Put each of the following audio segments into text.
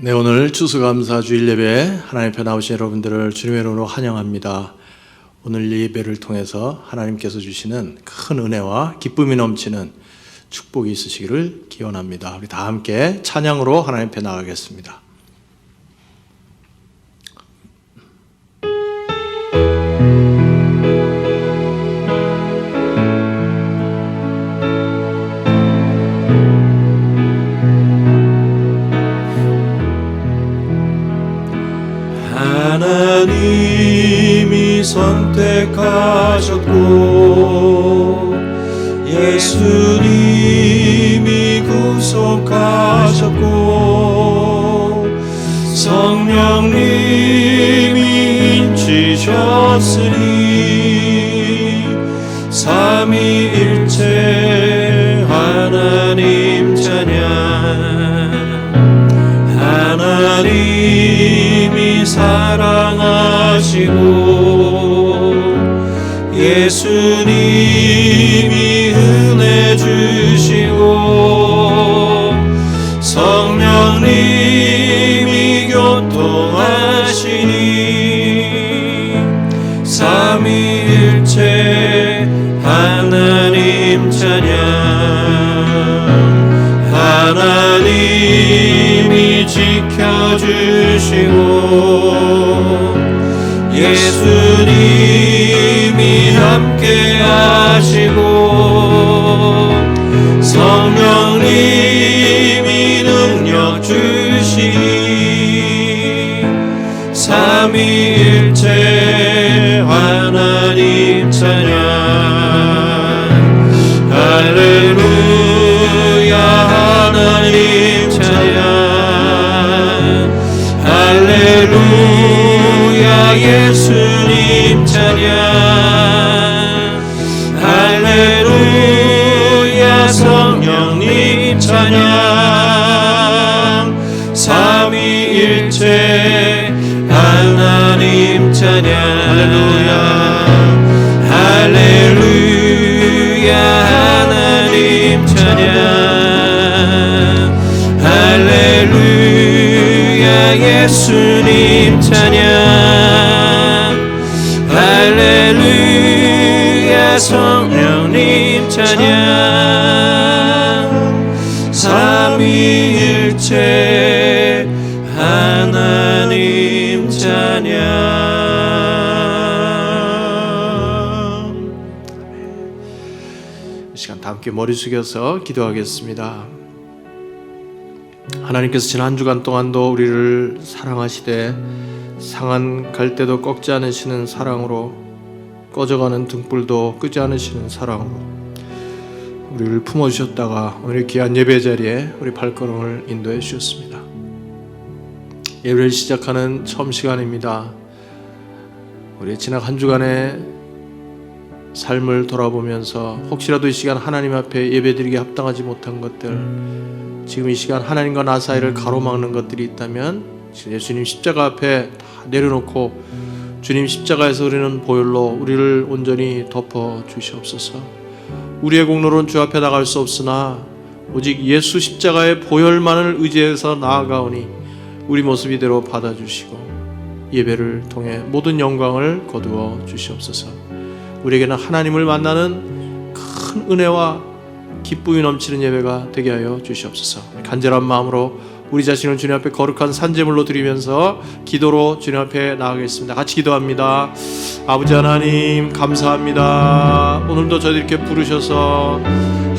네, 오늘 추수감사 주일 예배 하나님 앞에 나오신 여러분들을 주님의 이름으로 환영합니다. 오늘 예배를 통해서 하나님께서 주시는 큰 은혜와 기쁨이 넘치는 축복이 있으시기를 기원합니다. 우리 다 함께 찬양으로 하나님 앞에 나가겠습니다. 하나님이 선택하셨고 예수님이 구속하셨고 성령님이 인치셨으니 삼위일체 하나님 찬양. 하나님이 사랑하시고 예수님이 은혜 주시고 성령님이 교통하시니 삼위일체 하나님 찬양. 하나님이 지켜주시고 예수님이 함께 하시고 성령님이 능력 주시니 삼위일체 하나님 찬양. 할렐루야 하나님 찬양. 할렐루야 예수님 찬양. 할렐루야 성령님 찬양. 삼위일체 하나님 찬양. 할렐루야 할렐루야 하나님 찬양. 할렐루야 예수님 찬양. 할렐루야 성령님 찬양. 삼위일체 하나님 찬양. 이 시간 다 함께 머리 숙여서 기도하겠습니다. 하나님께서 지난 한 주간 동안도 우리를 사랑하시되 상한 갈대도 꺾지 않으시는 사랑으로 꺼져가는 등불도 끄지 않으시는 사랑으로 우리를 품어주셨다가 오늘 귀한 예배 자리에 우리 발걸음을 인도해 주셨습니다. 예배를 시작하는 처음 시간입니다. 우리 지난 한 주간의 삶을 돌아보면서 혹시라도 이 시간 하나님 앞에 예배드리기 합당하지 못한 것들, 지금 이 시간 하나님과 나 사이를 가로막는 것들이 있다면 예수님 십자가 앞에 다 내려놓고 주님 십자가에서 흐르는 보혈로 우리를 온전히 덮어 주시옵소서. 우리의 공로로는 주 앞에 나갈 수 없으나 오직 예수 십자가의 보혈만을 의지해서 나아가오니 우리 모습 이대로 받아주시고 예배를 통해 모든 영광을 거두어 주시옵소서. 우리에게는 하나님을 만나는 큰 은혜와 기쁨이 넘치는 예배가 되게 하여 주시옵소서. 간절한 마음으로 우리 자신을 주님 앞에 거룩한 산제물로 드리면서 기도로 주님 앞에 나가겠습니다. 같이 기도합니다. 아버지 하나님 감사합니다. 오늘도 저희들께 부르셔서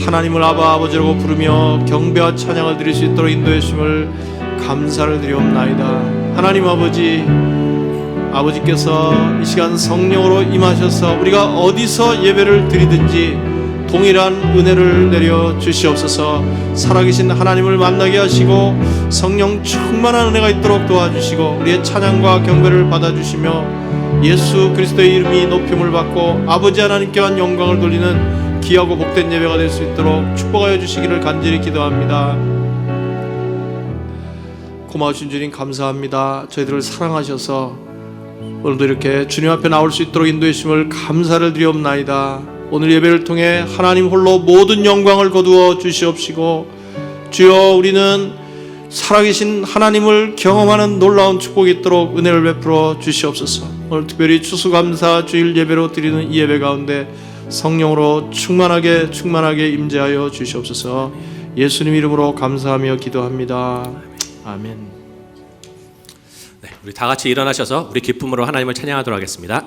하나님을 아바 아버지라고 부르며 경배와 찬양을 드릴 수 있도록 인도해 주심을 감사를 드리옵나이다. 하나님 아버지께서 이 시간 성령으로 임하셔서 우리가 어디서 예배를 드리든지 동일한 은혜를 내려 주시옵소서. 살아계신 하나님을 만나게 하시고 성령 충만한 은혜가 있도록 도와주시고 우리의 찬양과 경배를 받아주시며 예수 그리스도의 이름이 높임을 받고 아버지 하나님께만 영광을 돌리는 귀하고 복된 예배가 될 수 있도록 축복하여 주시기를 간절히 기도합니다. 고마우신 주님 감사합니다. 저희들을 사랑하셔서 오늘도 이렇게 주님 앞에 나올 수 있도록 인도해 주심을 감사를 드리옵나이다. 오늘 예배를 통해 하나님 홀로 모든 영광을 거두어 주시옵시고 주여 우리는 살아계신 하나님을 경험하는 놀라운 축복이 있도록 은혜를 베풀어 주시옵소서. 오늘 특별히 추수감사 주일 예배로 드리는 이 예배 가운데 성령으로 충만하게 임재하여 주시옵소서. 예수님 이름으로 감사하며 기도합니다. 아멘. 네, 우리 다 같이 일어나셔서 우리 기쁨으로 하나님을 찬양하도록 하겠습니다.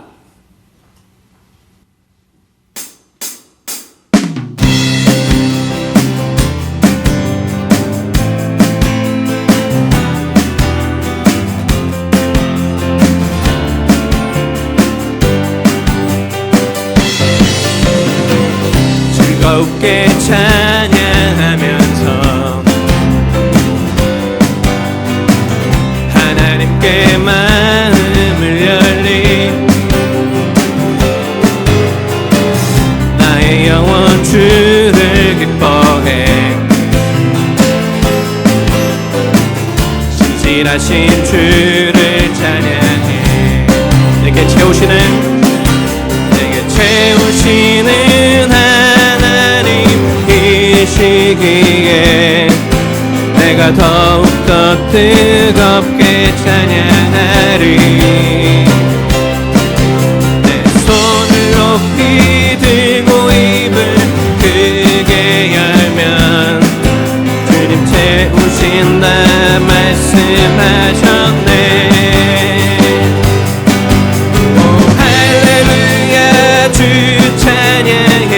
즐겁게 찬양하면서 하나님께 마음을 열린 나의 영혼 주를 기뻐해 신실하신 주를 찬양해 내게 채우시는 하나님이시기에 내가 더욱더 뜨겁게 찬양하리. 내 손을 높이 들고 입을 크게 열면 주님 채우신다 말씀하셨네. 오 할렐루야 주 찬양해.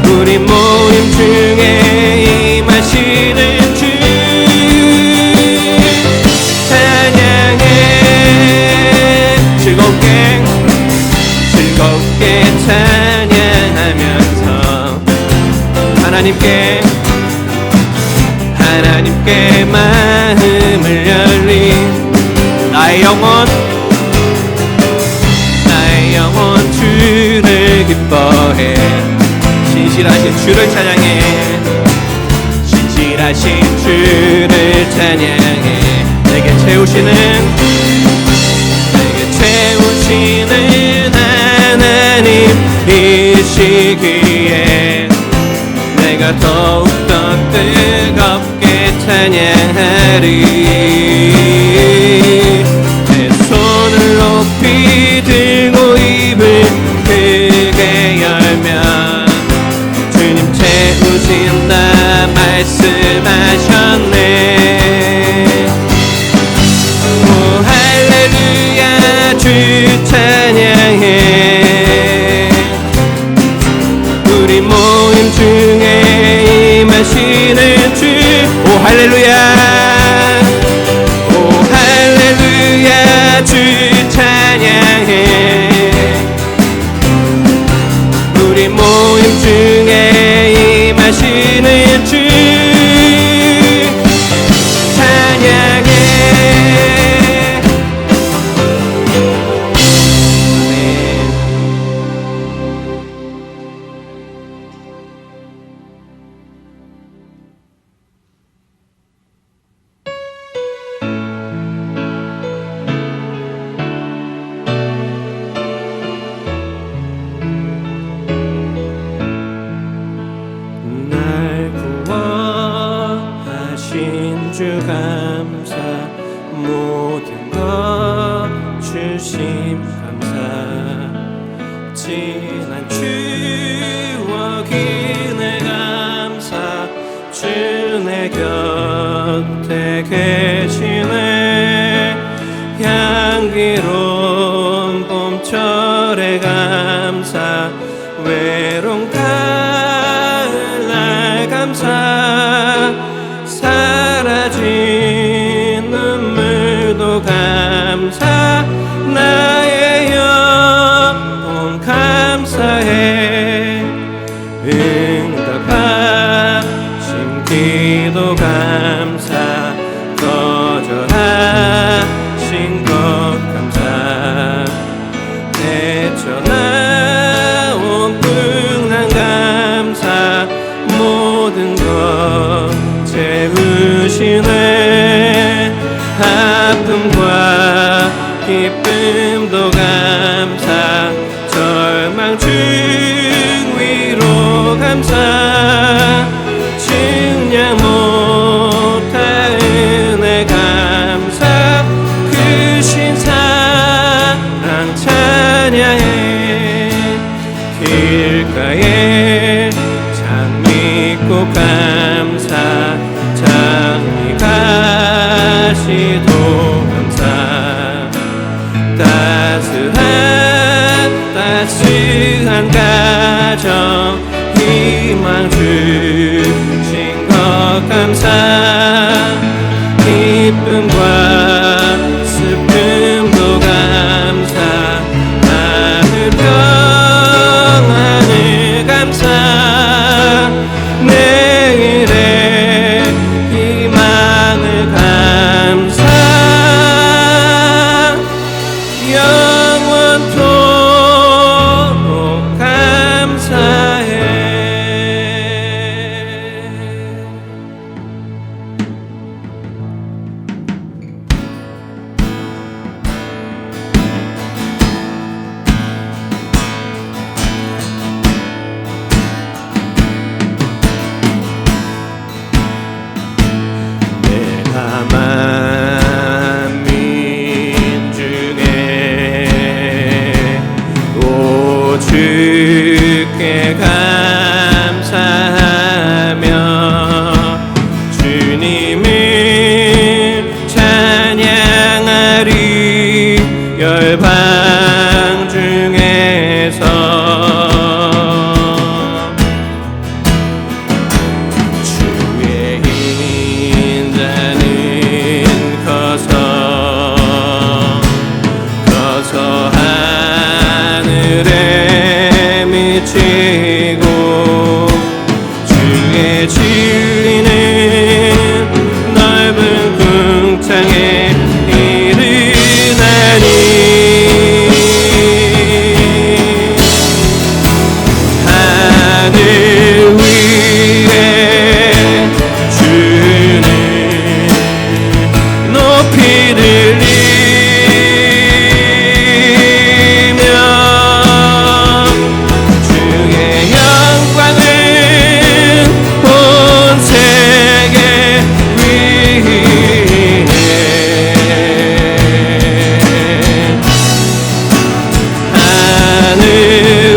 우리 모임 중에 임하시는 주 찬양해. 즐겁게 찬양하면서 하나님께 마음을 열린 나의 영혼 주를 기뻐해. 신실하신 주를 찬양해. 신실하신 주를 찬양해. 내게 채우시는 하나님이시기에 내가 더욱더 뜨겁게 찬양하리. 내 손을 높이 들고 입을 크게 열면 주님 채우신다 말씀하셨네. 오 할렐루야 주 찬양해. 우리 모임 중에 임하시는 주. 오 할렐루야 주 찬양해. 우리 모임 중에 임하시는 주 찬양해. 날 구원하신 주 감사. 모든 것 주심 감사. 지난 추억이 내 감사. 주 내 곁에 계시네. 향기로운 봄철의 감사. 외로운 가을 날 감사. 사라진 눈물도 감사. 나의 영혼 감사해. 응답하신 기도 감사. 거절하신 것 감사. 헤쳐나온 풍랑 감사. 모든 것 채우시네. 아픔과 기쁨도 감사. 절망 중 위로 감사. 주신 것 감사 기쁨과 슬픔도 감사 하늘 평안을 감사 내일의 희망을 감사 영원토록 감사해. 내가 만민 중에 오 주께 감사하며 주님을 찬양하리 열방 중에서 주의 인자는 커서 하늘에 미치고 주의 진리는 넓은 궁창에 이르나니 하늘 위에 주는 높이 들리며 주의 영광을 온 세계 위에 하늘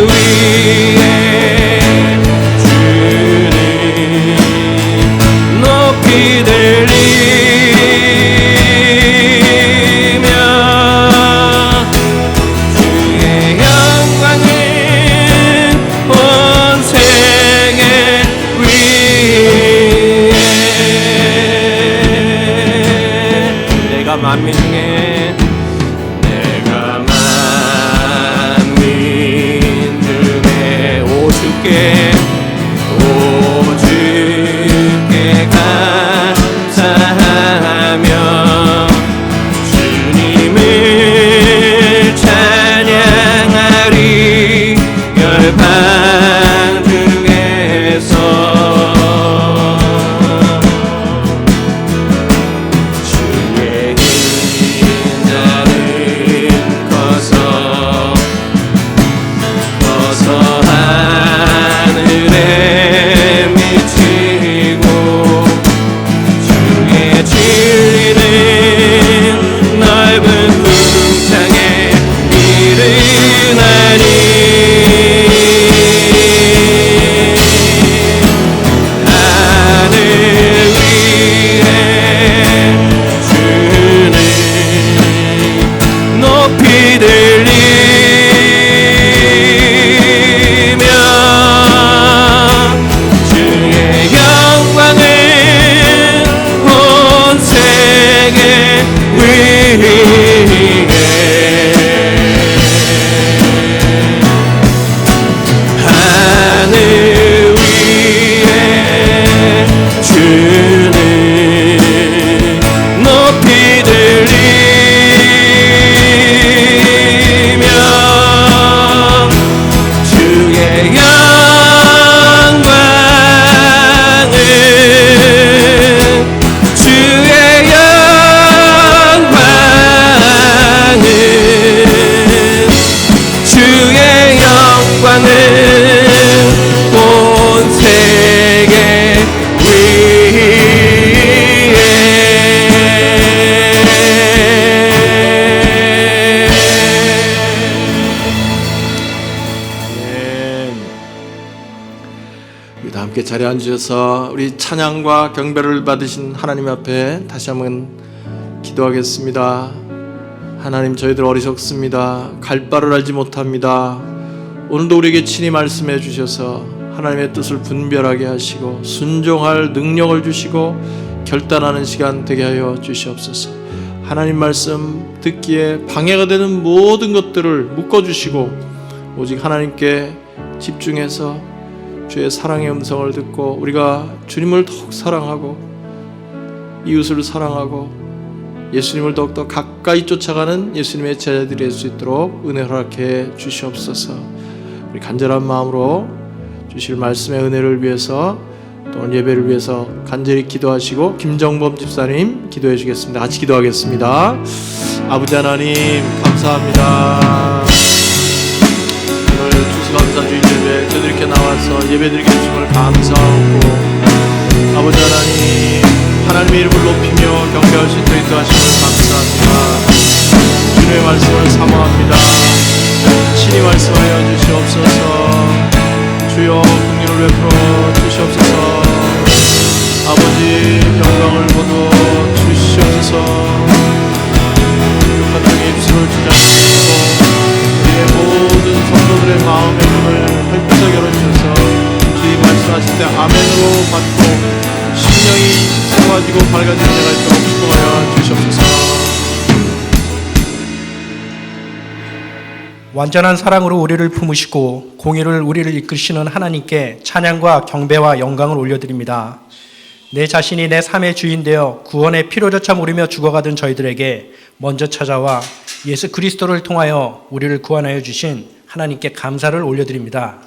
위에 주는 높이 들리며 주의 영광을 온 세계 위에 내가 만민 중에 오 주께 감사하며 주님을 찬양하리 열방 중에서 주의 인자는 커서 하늘에 미치고 주의 진리는 넓은 궁창에 이르나니 하늘 위에 주는 높이 들리며 주의 영광을 온 세계 위에 하늘 위에 주는 높이 들리며 주의 영광을 주의 영광을 주의 영광을 온 세계 우리도 함께 자리에 앉으셔서 우리 찬양과 경배를 받으신 하나님 앞에 다시 한번 기도하겠습니다. 하나님, 저희들 어리석습니다. 갈 바를 알지 못합니다. 오늘도 우리에게 친히 말씀해 주셔서 하나님의 뜻을 분별하게 하시고 순종할 능력을 주시고 결단하는 시간 되게 하여 주시옵소서. 하나님 말씀 듣기에 방해가 되는 모든 것들을 묶어주시고 오직 하나님께 집중해서 주의 사랑의 음성을 듣고 우리가 주님을 더욱 사랑하고 이웃을 사랑하고 예수님을 더욱더 가까이 쫓아가는 예수님의 제자들이 될 수 있도록 은혜 허락해 주시옵소서. 우리 간절한 마음으로 주실 말씀의 은혜를 위해서 또 오늘 예배를 위해서 간절히 기도하시고 김정범 집사님 기도해 주겠습니다. 같이 기도하겠습니다. 아버지 하나님 감사합니다. 오늘 추수감사주일 예배 저들 이렇게 나와서 예배드리게 해주심을 감사하고 아버지 하나님의 이름을 높이며 경배할 수 있도록 인도하심을 감사합니다. 주님의 말씀을 사모합니다. 친히 말씀하여 주시옵소서. 주여 긍휼을 베풀어 주시옵소서. 아버지 영광을 모두 주시옵소서. 육한 중에 입술을 주장하시고 우리의 모든 성도들의 마음의 문을 활짝 열어주셔서 주님 말씀하실 때 아멘으로 받고 심령이 새로워지고 밝아지는 때가 있도록 축복하여 주시옵소서. 완전한 사랑으로 우리를 품으시고 공의를 우리를 이끄시는 하나님께 찬양과 경배와 영광을 올려드립니다. 내 자신이 내 삶의 주인 되어 구원의 피로조차 모르며 죽어가던 저희들에게 먼저 찾아와 예수 그리스도를 통하여 우리를 구원하여 주신 하나님께 감사를 올려드립니다.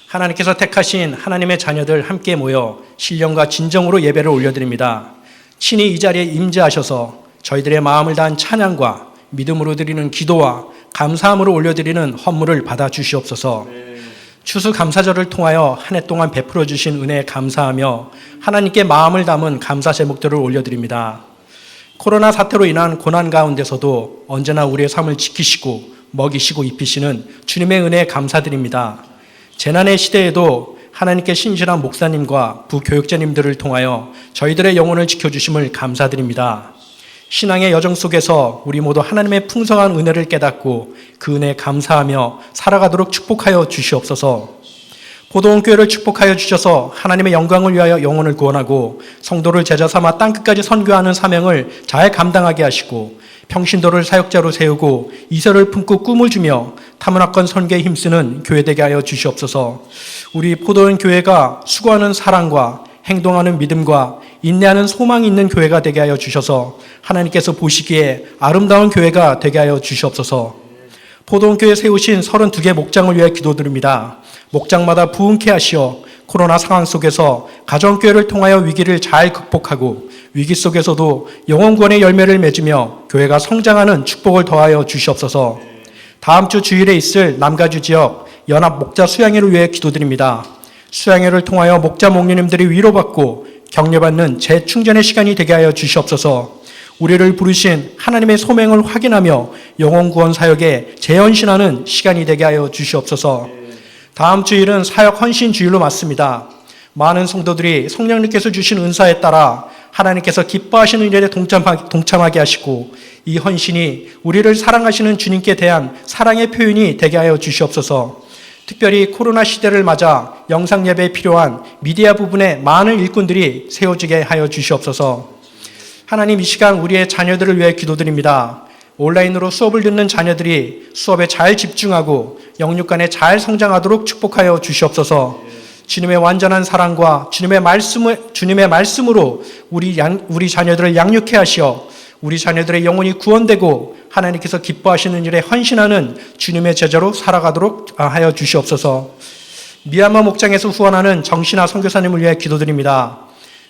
하나님께서 택하신 하나님의 자녀들 함께 모여 신령과 진정으로 예배를 올려드립니다. 친히 이 자리에 임재하셔서 저희들의 마음을 다한 찬양과 믿음으로 드리는 기도와 감사함으로 올려드리는 헌물을 받아 주시옵소서. 추수감사절을 통하여 한 해 동안 베풀어 주신 은혜에 감사하며 하나님께 마음을 담은 감사 제목들을 올려드립니다. 코로나 사태로 인한 고난 가운데서도 언제나 우리의 삶을 지키시고 먹이시고 입히시는 주님의 은혜에 감사드립니다. 재난의 시대에도 하나님께 신실한 목사님과 부교육자님들을 통하여 저희들의 영혼을 지켜주심을 감사드립니다. 신앙의 여정 속에서 우리 모두 하나님의 풍성한 은혜를 깨닫고 그 은혜에 감사하며 살아가도록 축복하여 주시옵소서. 포도원교회를 축복하여 주셔서 하나님의 영광을 위하여 영혼을 구원하고 성도를 제자 삼아 땅끝까지 선교하는 사명을 잘 감당하게 하시고 평신도를 사역자로 세우고 이설을 품고 꿈을 주며 타문화권 선교에 힘쓰는 교회 되게 하여 주시옵소서. 우리 포도원 교회가 수고하는 사랑과 행동하는 믿음과 인내하는 소망이 있는 교회가 되게 하여 주셔서 하나님께서 보시기에 아름다운 교회가 되게 하여 주시옵소서. 포도원교회 세우신 32개 목장을 위해 기도드립니다. 목장마다 부흥케 하시어 코로나 상황 속에서 가정교회를 통하여 위기를 잘 극복하고 위기 속에서도 영혼구원의 열매를 맺으며 교회가 성장하는 축복을 더하여 주시옵소서. 다음 주 주일에 있을 남가주 지역 연합 목자 수양회를 위해 기도드립니다. 수양회를 통하여 목자 목녀님들이 위로받고 격려받는 재충전의 시간이 되게 하여 주시옵소서. 우리를 부르신 하나님의 소명을 확인하며 영혼구원 사역에 재헌신하는 시간이 되게 하여 주시옵소서. 다음 주일은 사역 헌신 주일로 맞습니다. 많은 성도들이 성령님께서 주신 은사에 따라 하나님께서 기뻐하시는 일에 동참하게 하시고 이 헌신이 우리를 사랑하시는 주님께 대한 사랑의 표현이 되게 하여 주시옵소서. 특별히 코로나 시대를 맞아 영상 예배에 필요한 미디어 부분에 많은 일꾼들이 세워지게 하여 주시옵소서. 하나님, 이 시간 우리의 자녀들을 위해 기도드립니다. 온라인으로 수업을 듣는 자녀들이 수업에 잘 집중하고 영육간에 잘 성장하도록 축복하여 주시옵소서. 주님의 완전한 사랑과 주님의 말씀으로 우리 자녀들을 양육해 하시어 우리 자녀들의 영혼이 구원되고 하나님께서 기뻐하시는 일에 헌신하는 주님의 제자로 살아가도록 하여 주시옵소서. 미얀마 목장에서 후원하는 정신아 선교사님을 위해 기도드립니다.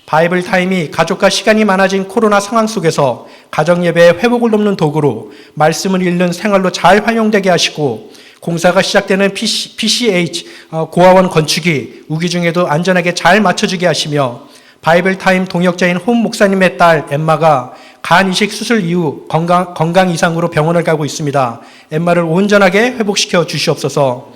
바이블 타임이 가족과 시간이 많아진 코로나 상황 속에서 가정예배의 회복을 돕는 도구로 말씀을 읽는 생활로 잘 활용되게 하시고 공사가 시작되는 PCH 고아원 건축이 우기 중에도 안전하게 잘 맞춰지게 하시며 바이블 타임 동역자인 홈 목사님의 딸 엠마가 간 이식 수술 이후 건강 이상으로 병원을 가고 있습니다. 엠마를 온전하게 회복시켜 주시옵소서.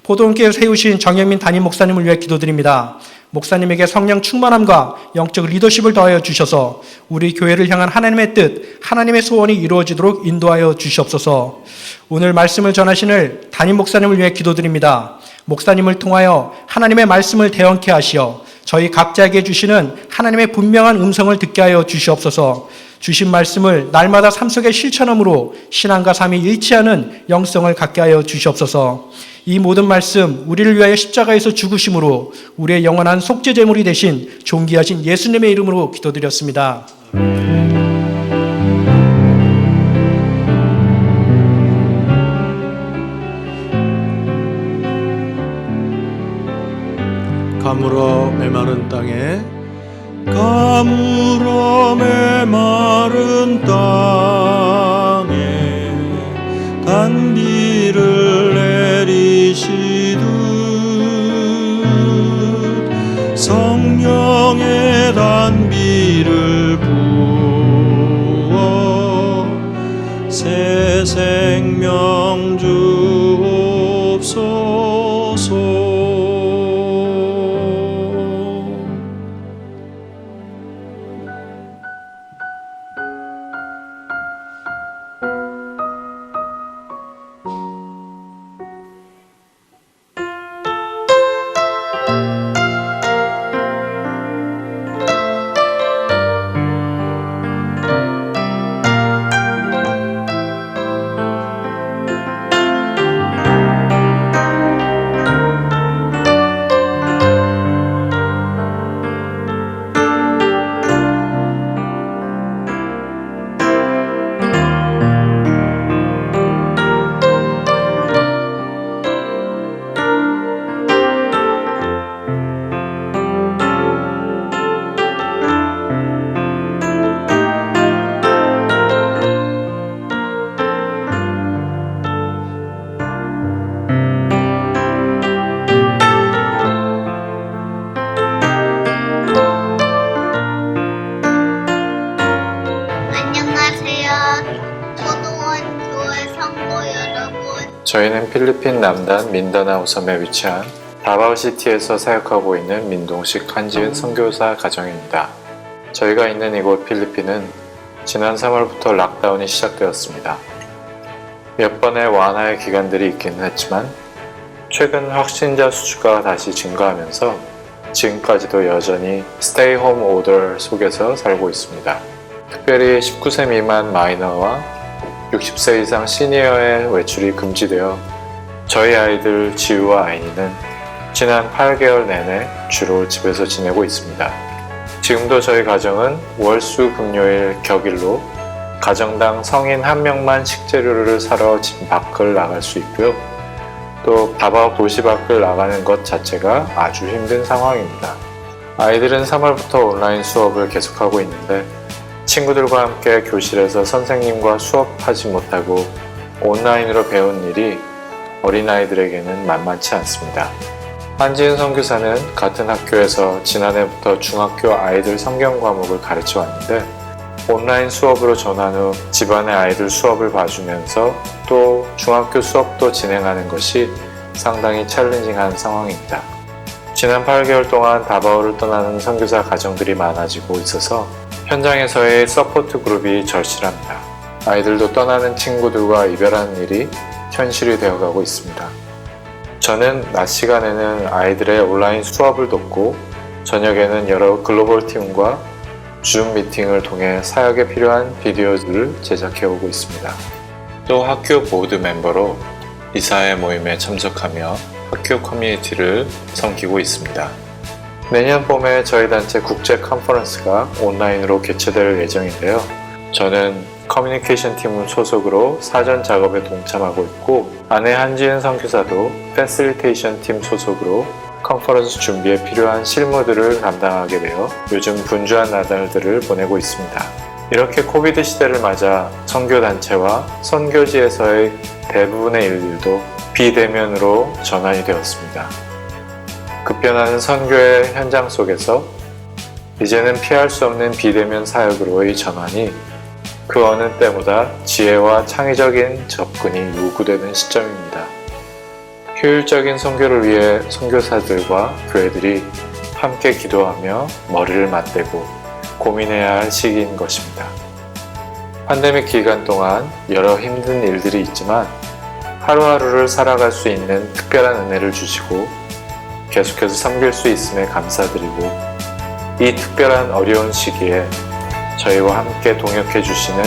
포도원교회 세우신 정영민 담임 목사님을 위해 기도드립니다. 목사님에게 성령 충만함과 영적 리더십을 더하여 주셔서 우리 교회를 향한 하나님의 뜻, 하나님의 소원이 이루어지도록 인도하여 주시옵소서. 오늘 말씀을 전하시는 담임 목사님을 위해 기도드립니다. 목사님을 통하여 하나님의 말씀을 대언케 하시어 저희 각자에게 주시는 하나님의 분명한 음성을 듣게 하여 주시옵소서. 주신 말씀을 날마다 삶 속에 실천함으로 신앙과 삶이 일치하는 영성을 갖게 하여 주시옵소서. 이 모든 말씀 우리를 위하여 십자가에서 죽으심으로 우리의 영원한 속죄제물이 되신 존귀하신 예수님의 이름으로 기도드렸습니다. 가물어 메마른 땅에 가물어 메마른 땅에 단비를 내리시듯 성령의 단비를 부어 새 생명 주옵소서. 저희는 필리핀 남단 민다나오 섬에 위치한 다바오시티에서 사역하고 있는 민동식 한지은 선교사 가정입니다. 저희가 있는 이곳 필리핀은 지난 3월부터 락다운이 시작되었습니다. 몇 번의 완화의 기간들이 있기는 했지만 최근 확진자 수가 다시 증가하면서 지금까지도 여전히 스테이 홈 오더 속에서 살고 있습니다. 특별히 19세 미만 마이너와 60세 이상 시니어의 외출이 금지되어 저희 아이들 지우와 아이니는 지난 8개월 내내 주로 집에서 지내고 있습니다. 지금도 저희 가정은 월, 수, 금요일 격일로 가정당 성인 1명만 식재료를 사러 집 밖을 나갈 수 있고요. 또 다바오 도시 밖을 나가는 것 자체가 아주 힘든 상황입니다. 아이들은 3월부터 온라인 수업을 계속하고 있는데 친구들과 함께 교실에서 선생님과 수업하지 못하고 온라인으로 배운 일이 어린아이들에게는 만만치 않습니다. 한지은 선교사는 같은 학교에서 지난해부터 중학교 아이들 성경 과목을 가르쳐 왔는데 온라인 수업으로 전환 후 집안의 아이들 수업을 봐주면서 또 중학교 수업도 진행하는 것이 상당히 챌린징한 상황입니다. 지난 8개월 동안 다바오를 떠나는 선교사 가정들이 많아지고 있어서 현장에서의 서포트 그룹이 절실합니다. 아이들도 떠나는 친구들과 이별하는 일이 현실이 되어가고 있습니다. 저는 낮 시간에는 아이들의 온라인 수업을 돕고 저녁에는 여러 글로벌 팀과 줌 미팅을 통해 사역에 필요한 비디오들을 제작해오고 있습니다. 또 학교 보드 멤버로 이사회 모임에 참석하며 학교 커뮤니티를 섬기고 있습니다. 내년 봄에 저희 단체 국제 컨퍼런스가 온라인으로 개최될 예정인데요. 저는 커뮤니케이션 팀 소속으로 사전 작업에 동참하고 있고 아내 한지은 선교사도 패실리테이션 팀 소속으로 컨퍼런스 준비에 필요한 실무들을 담당하게 되어 요즘 분주한 나날들을 보내고 있습니다. 이렇게 코비드 시대를 맞아 선교단체와 선교지에서의 대부분의 일들도 비대면으로 전환이 되었습니다. 급변하는 선교의 현장 속에서 이제는 피할 수 없는 비대면 사역으로의 전환이 그 어느 때보다 지혜와 창의적인 접근이 요구되는 시점입니다. 효율적인 선교를 위해 선교사들과 교회들이 함께 기도하며 머리를 맞대고 고민해야 할 시기인 것입니다. 팬데믹 기간 동안 여러 힘든 일들이 있지만 하루하루를 살아갈 수 있는 특별한 은혜를 주시고 계속해서 섬길 수 있음에 감사드리고 이 특별한 어려운 시기에 저희와 함께 동역해 주시는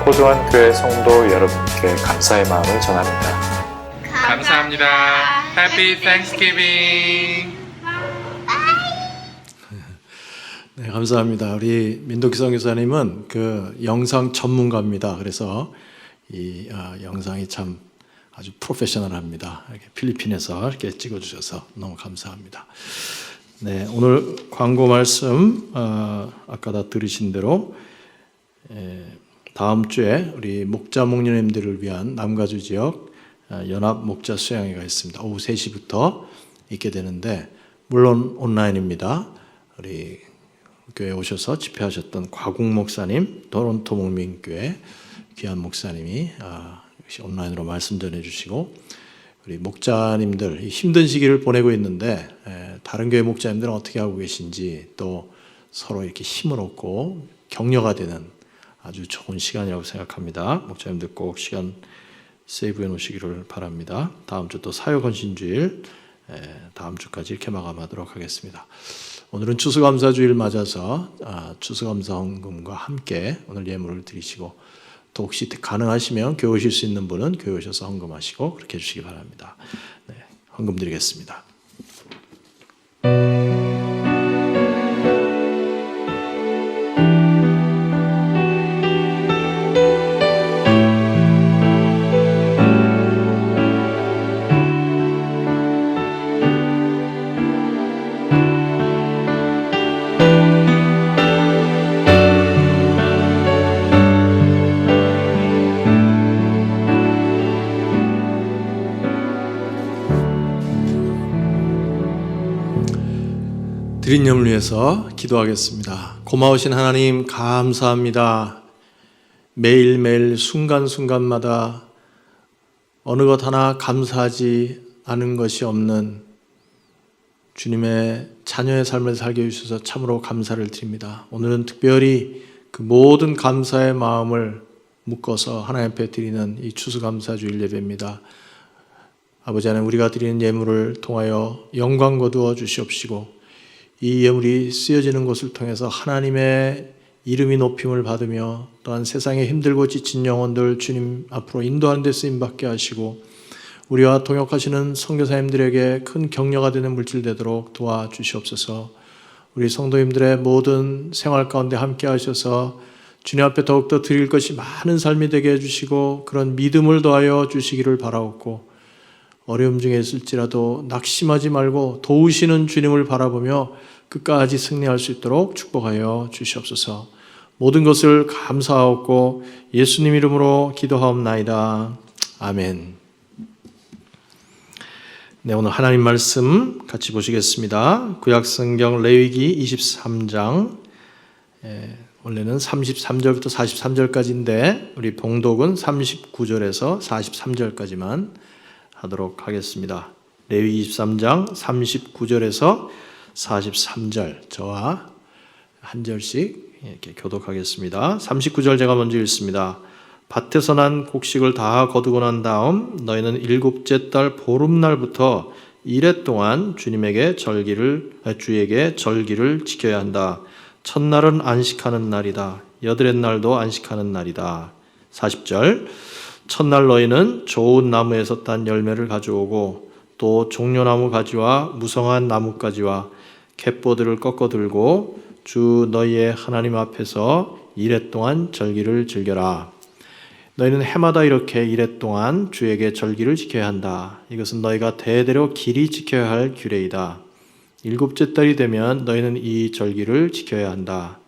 포도원 교회 성도 여러분께 감사의 마음을 전합니다. 감사합니다. Happy Thanksgiving. 네, 감사합니다. 우리 민덕기 선교사님은 그 영상 전문가입니다. 그래서 이 영상이 참 아주 프로페셔널합니다. 이렇게 필리핀에서 이렇게 찍어주셔서 너무 감사합니다. 네, 오늘 광고 말씀 아까 다 들으신 대로 다음 주에 우리 목자 목녀님들을 위한 남가주 지역 연합 목자 수양회가 있습니다. 오후 3시부터 있게 되는데 물론 온라인입니다. 우리 교회 오셔서 집회하셨던 과국 목사님, 토론토 목민교회 귀한 목사님이 역시 온라인으로 말씀 전해주시고 우리 목자님들 힘든 시기를 보내고 있는데 다른 교회 목자님들은 어떻게 하고 계신지 또 서로 이렇게 힘을 얻고 격려가 되는 아주 좋은 시간이라고 생각합니다. 목자님들 꼭 시간 세이브해 놓으시기를 바랍니다. 다음 주 또 사역헌신주일 다음 주까지 이렇게 마감하도록 하겠습니다. 오늘은 추수감사주일 맞아서 추수감사 헌금과 함께 오늘 예물을 드리시고 또 혹시 가능하시면 교회 오실 수 있는 분은 교회 오셔서 헌금하시고 그렇게 해주시기 바랍니다. 네, 헌금 드리겠습니다. 드린 염을 위해서 기도하겠습니다. 고마우신 하나님 감사합니다. 매일매일 순간순간마다 어느 것 하나 감사하지 않은 것이 없는 주님의 자녀의 삶을 살게 해주셔서 참으로 감사를 드립니다. 오늘은 특별히 그 모든 감사의 마음을 묶어서 하나님 앞에 드리는 이 추수감사주일 예배입니다. 아버지 하나님, 우리가 드리는 예물을 통하여 영광 거두어 주시옵시고 이 예물이 쓰여지는 것을 통해서 하나님의 이름이 높임을 받으며 또한 세상에 힘들고 지친 영혼들 주님 앞으로 인도하는 데 쓰임받게 하시고 우리와 동역하시는 선교사님들에게 큰 격려가 되는 물질 되도록 도와주시옵소서. 우리 성도님들의 모든 생활 가운데 함께 하셔서 주님 앞에 더욱더 드릴 것이 많은 삶이 되게 해주시고 그런 믿음을 더하여 주시기를 바라옵고 어려움 중에 있을지라도 낙심하지 말고 도우시는 주님을 바라보며 끝까지 승리할 수 있도록 축복하여 주시옵소서. 모든 것을 감사하옵고 예수님 이름으로 기도하옵나이다. 아멘. 네, 오늘 하나님 말씀 같이 보시겠습니다. 구약성경 레위기 23장 원래는 33절부터 43절까지인데 우리 봉독은 39절에서 43절까지만 하도록 하겠습니다. 레위 23장 39절에서 43절 저와 한 절씩 이렇게 교독하겠습니다. 39절 제가 먼저 읽습니다. 밭에서 난 곡식을 다 거두고 난 다음 너희는 일곱째 달 보름날부터 이래 동안 주에게 절기를 지켜야 한다. 첫날은 안식하는 날이다. 여덟의 날도 안식하는 날이다. 40절 첫날 너희는 좋은 나무에서 딴 열매를 가져오고 또 종려나무 가지와 무성한 나뭇가지와 갯보들을 꺾어 들고 주 너희의 하나님 앞에서 이래 동안 절기를 즐겨라. 너희는 해마다 이렇게 이래 동안 주에게 절기를 지켜야 한다. 이것은 너희가 대대로 길이 지켜야 할 규례이다. 일곱째 달이 되면 너희는 이 절기를 지켜야 한다.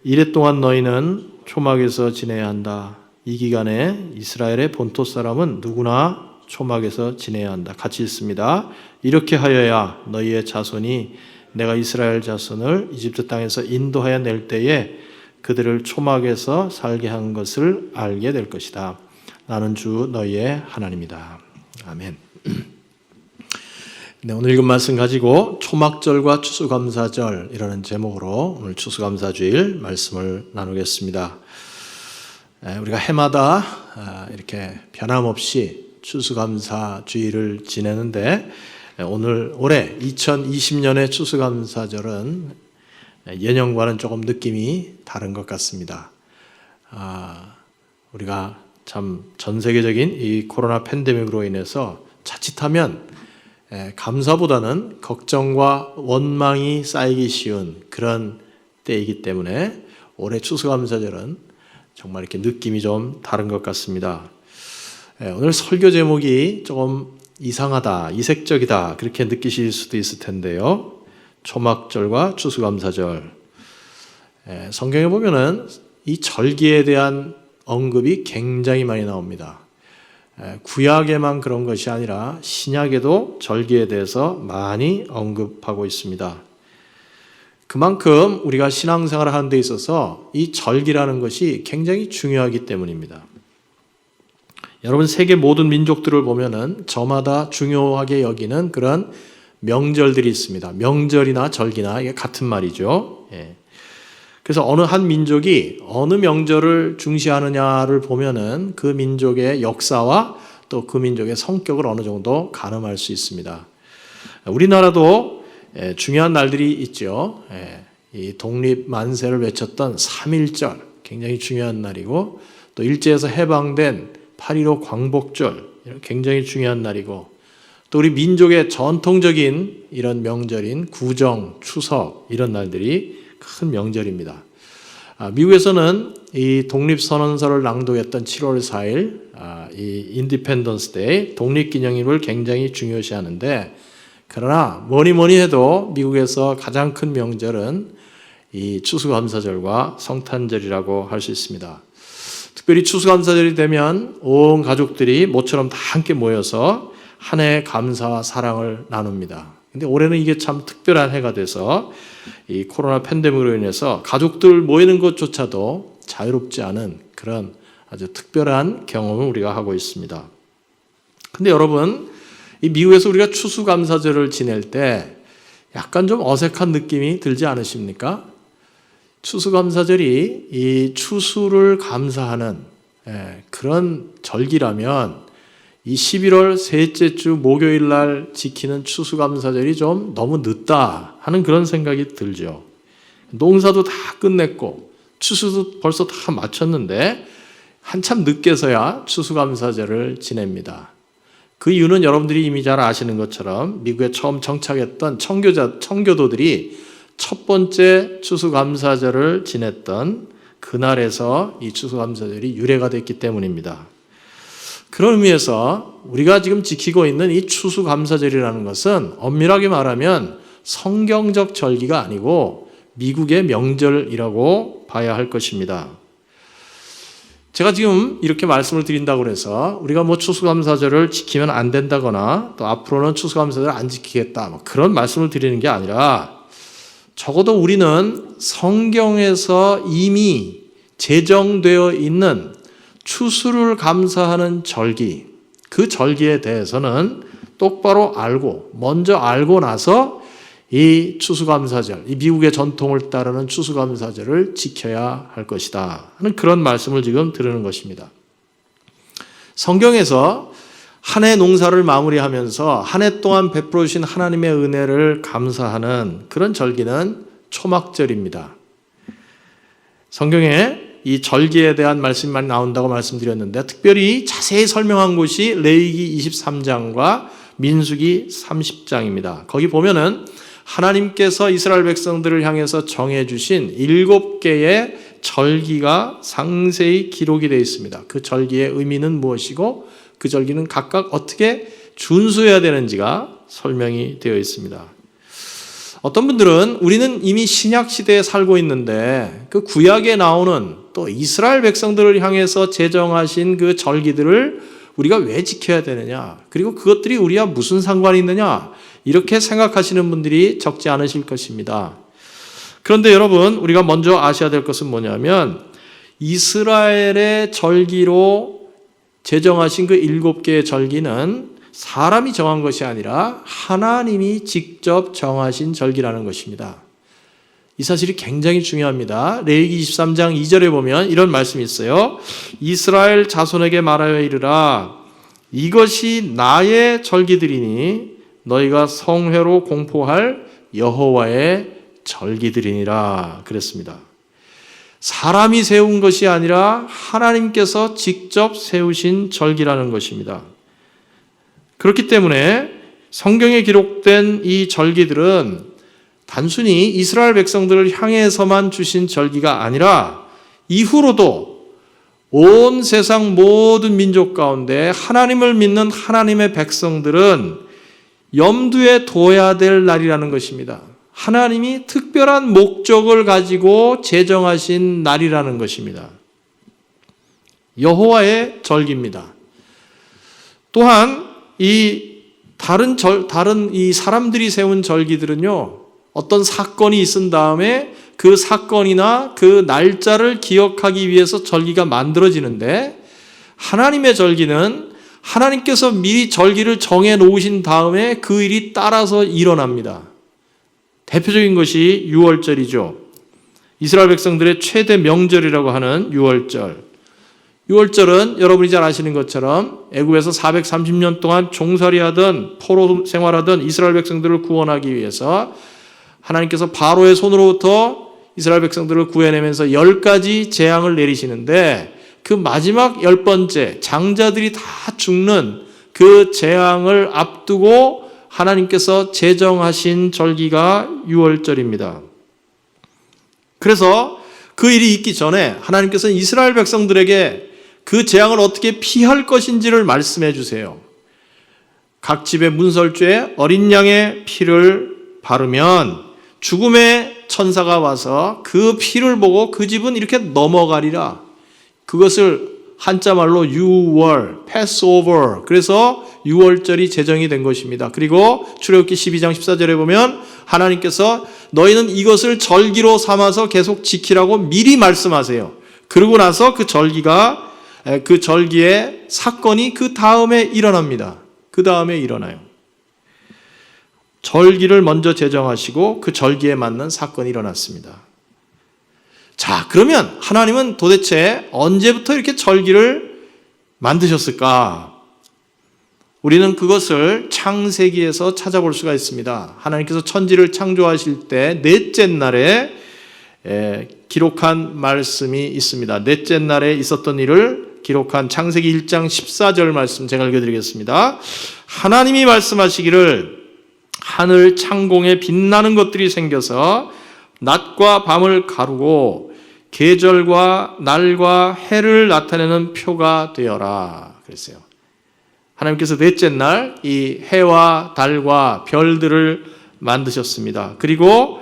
이래 동안 너희는 초막에서 지내야 한다. 이 기간에 이스라엘의 본토 사람은 누구나 초막에서 지내야 한다. 같이 읽습니다. 이렇게 하여야 너희의 자손이 내가 이스라엘 자손을 이집트 땅에서 인도하여 낼 때에 그들을 초막에서 살게 한 것을 알게 될 것이다. 나는 주 너희의 하나님이다. 아멘. 네, 오늘 읽은 말씀 가지고 초막절과 추수감사절이라는 제목으로 오늘 추수감사주일 말씀을 나누겠습니다. 우리가 해마다 이렇게 변함없이 추수감사주의를 지내는데 올해 2020년의 추수감사절은 예년과는 조금 느낌이 다른 것 같습니다. 우리가 참 전 세계적인 이 코로나 팬데믹으로 인해서 자칫하면 감사보다는 걱정과 원망이 쌓이기 쉬운 그런 때이기 때문에 올해 추수감사절은 정말 이렇게 느낌이 좀 다른 것 같습니다. 오늘 설교 제목이 조금 이상하다, 이색적이다 그렇게 느끼실 수도 있을 텐데요. 초막절과 추수감사절. 성경에 보면은 이 절기에 대한 언급이 굉장히 많이 나옵니다. 구약에만 그런 것이 아니라 신약에도 절기에 대해서 많이 언급하고 있습니다. 그만큼 우리가 신앙생활을 하는 데 있어서 이 절기라는 것이 굉장히 중요하기 때문입니다. 여러분 세계 모든 민족들을 보면은 저마다 중요하게 여기는 그런 명절들이 있습니다. 명절이나 절기나 이게 같은 말이죠. 그래서 어느 한 민족이 어느 명절을 중시하느냐를 보면은 그 민족의 역사와 또 그 민족의 성격을 어느 정도 가늠할 수 있습니다. 우리나라도 중요한 날들이 있죠. 이 독립 만세를 외쳤던 3.1절 굉장히 중요한 날이고 또 일제에서 해방된 8.15 광복절 굉장히 중요한 날이고 또 우리 민족의 전통적인 이런 명절인 구정, 추석 이런 날들이 큰 명절입니다. 미국에서는 이 독립선언서를 낭독했던 7월 4일 이 인디펜던스 데이 독립기념일을 굉장히 중요시하는데 그러나 뭐니 해도 미국에서 가장 큰 명절은 이 추수감사절과 성탄절이라고 할 수 있습니다. 특별히 추수감사절이 되면 온 가족들이 모처럼 다 함께 모여서 한 해의 감사와 사랑을 나눕니다. 근데 올해는 이게 참 특별한 해가 돼서 이 코로나 팬데믹으로 인해서 가족들 모이는 것조차도 자유롭지 않은 그런 아주 특별한 경험을 우리가 하고 있습니다. 근데 여러분, 이 미국에서 우리가 추수감사절을 지낼 때 약간 좀 어색한 느낌이 들지 않으십니까? 추수감사절이 이 추수를 감사하는 그런 절기라면 이 11월 셋째 주 목요일 날 지키는 추수감사절이 좀 너무 늦다 하는 그런 생각이 들죠. 농사도 다 끝냈고 추수도 벌써 다 마쳤는데 한참 늦게서야 추수감사절을 지냅니다. 그 이유는 여러분들이 이미 잘 아시는 것처럼 미국에 처음 정착했던 청교도들이 첫 번째 추수감사절을 지냈던 그날에서 이 추수감사절이 유래가 됐기 때문입니다. 그런 의미에서 우리가 지금 지키고 있는 이 추수감사절이라는 것은 엄밀하게 말하면 성경적 절기가 아니고 미국의 명절이라고 봐야 할 것입니다. 제가 지금 이렇게 말씀을 드린다고 해서 우리가 뭐 추수감사절을 지키면 안 된다거나 또 앞으로는 추수감사절을 안 지키겠다 그런 말씀을 드리는 게 아니라 적어도 우리는 성경에서 이미 제정되어 있는 추수를 감사하는 절기, 그 절기에 대해서는 똑바로 알고 먼저 알고 나서 이 추수감사절, 이 미국의 전통을 따르는 추수감사절을 지켜야 할 것이다 하는 그런 말씀을 지금 드리는 것입니다. 성경에서 한 해 농사를 마무리하면서 한 해 동안 베풀어 주신 하나님의 은혜를 감사하는 그런 절기는 초막절입니다. 성경에 이 절기에 대한 말씀이 많이 나온다고 말씀드렸는데 특별히 자세히 설명한 곳이 레위기 23장과 민수기 30장입니다. 거기 보면은 하나님께서 이스라엘 백성들을 향해서 정해주신 7개의 절기가 상세히 기록이 되어 있습니다. 그 절기의 의미는 무엇이고 그 절기는 각각 어떻게 준수해야 되는지가 설명이 되어 있습니다. 어떤 분들은 우리는 이미 신약 시대에 살고 있는데 그 구약에 나오는 또 이스라엘 백성들을 향해서 제정하신 그 절기들을 우리가 왜 지켜야 되느냐, 그리고 그것들이 우리와 무슨 상관이 있느냐 이렇게 생각하시는 분들이 적지 않으실 것입니다. 그런데 여러분, 우리가 먼저 아셔야 될 것은 뭐냐면 이스라엘의 절기로 제정하신 그 7개의 절기는 사람이 정한 것이 아니라 하나님이 직접 정하신 절기라는 것입니다. 이 사실이 굉장히 중요합니다. 레위기 23장 2절에 보면 이런 말씀이 있어요. 이스라엘 자손에게 말하여 이르라. 이것이 나의 절기들이니 너희가 성회로 공포할 여호와의 절기들이니라 그랬습니다. 사람이 세운 것이 아니라 하나님께서 직접 세우신 절기라는 것입니다. 그렇기 때문에 성경에 기록된 이 절기들은 단순히 이스라엘 백성들을 향해서만 주신 절기가 아니라 이후로도 온 세상 모든 민족 가운데 하나님을 믿는 하나님의 백성들은 염두에 둬야 될 날이라는 것입니다. 하나님이 특별한 목적을 가지고 제정하신 날이라는 것입니다. 여호와의 절기입니다. 또한 이 다른 이 사람들이 세운 절기들은요, 어떤 사건이 있은 다음에 그 사건이나 그 날짜를 기억하기 위해서 절기가 만들어지는데, 하나님의 절기는 하나님께서 미리 절기를 정해 놓으신 다음에 그 일이 따라서 일어납니다. 대표적인 것이 유월절이죠. 이스라엘 백성들의 최대 명절이라고 하는 유월절. 유월절은 여러분이 잘 아시는 것처럼 애굽에서 430년 동안 종살이하던 포로 생활하던 이스라엘 백성들을 구원하기 위해서 하나님께서 바로의 손으로부터 이스라엘 백성들을 구해내면서 10가지 재앙을 내리시는데, 그 마지막 10번째 장자들이 다 죽는 그 재앙을 앞두고 하나님께서 제정하신 절기가 유월절입니다. 그래서 그 일이 있기 전에 하나님께서는 이스라엘 백성들에게 그 재앙을 어떻게 피할 것인지를 말씀해 주세요. 각 집의 문설주에 어린 양의 피를 바르면 죽음의 천사가 와서 그 피를 보고 그 집은 이렇게 넘어가리라. 그것을 한자말로 유월, 패스오버, 그래서 유월절이 제정이 된 것입니다. 그리고 출애굽기 12장 14절에 보면 하나님께서 너희는 이것을 절기로 삼아서 계속 지키라고 미리 말씀하세요. 그러고 나서 그 절기의 사건이 그 다음에 일어납니다. 그 다음에 일어나요. 절기를 먼저 제정하시고 그 절기에 맞는 사건이 일어났습니다. 자, 그러면 하나님은 도대체 언제부터 이렇게 절기를 만드셨을까? 우리는 그것을 창세기에서 찾아볼 수가 있습니다. 하나님께서 천지를 창조하실 때 넷째 날에 기록한 말씀이 있습니다. 넷째 날에 있었던 일을 기록한 창세기 1장 14절 말씀 제가 읽어드리겠습니다. 하나님이 말씀하시기를 하늘 창공에 빛나는 것들이 생겨서 낮과 밤을 가르고 계절과 날과 해를 나타내는 표가 되어라 그랬어요. 하나님께서 넷째 날 이 해와 달과 별들을 만드셨습니다. 그리고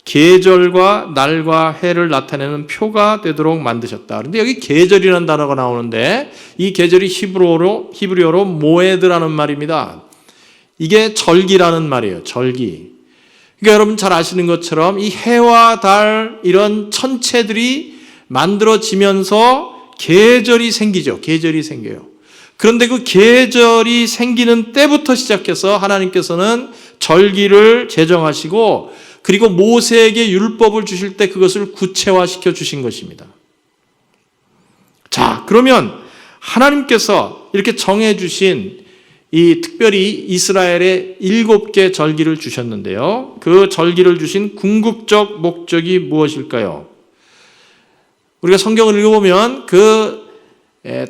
계절과 날과 해를 나타내는 표가 되도록 만드셨다. 그런데 여기 계절이라는 단어가 나오는데 이 계절이 히브리어로 모에드라는 말입니다. 이게 절기라는 말이에요. 절기. 그러니까 여러분 잘 아시는 것처럼 이 해와 달 이런 천체들이 만들어지면서 계절이 생기죠. 계절이 생겨요. 그런데 그 계절이 생기는 때부터 시작해서 하나님께서는 절기를 제정하시고 그리고 모세에게 율법을 주실 때 그것을 구체화시켜 주신 것입니다. 자, 그러면 하나님께서 이렇게 정해 주신 이 특별히 이스라엘에 7개 절기를 주셨는데요. 그 절기를 주신 궁극적 목적이 무엇일까요? 우리가 성경을 읽어보면 그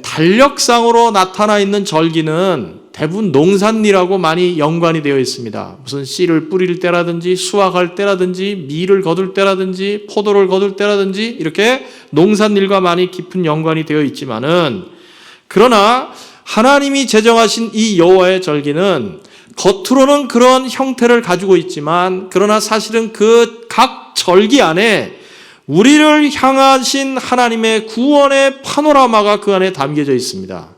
달력상으로 나타나 있는 절기는 대부분 농산일하고 많이 연관이 되어 있습니다. 무슨 씨를 뿌릴 때라든지 수확할 때라든지 밀을 거둘 때라든지 포도를 거둘 때라든지 이렇게 농산일과 많이 깊은 연관이 되어 있지만은, 그러나 하나님이 제정하신 이 여호와의 절기는 겉으로는 그런 형태를 가지고 있지만, 그러나 사실은 그 각 절기 안에 우리를 향하신 하나님의 구원의 파노라마가 그 안에 담겨져 있습니다.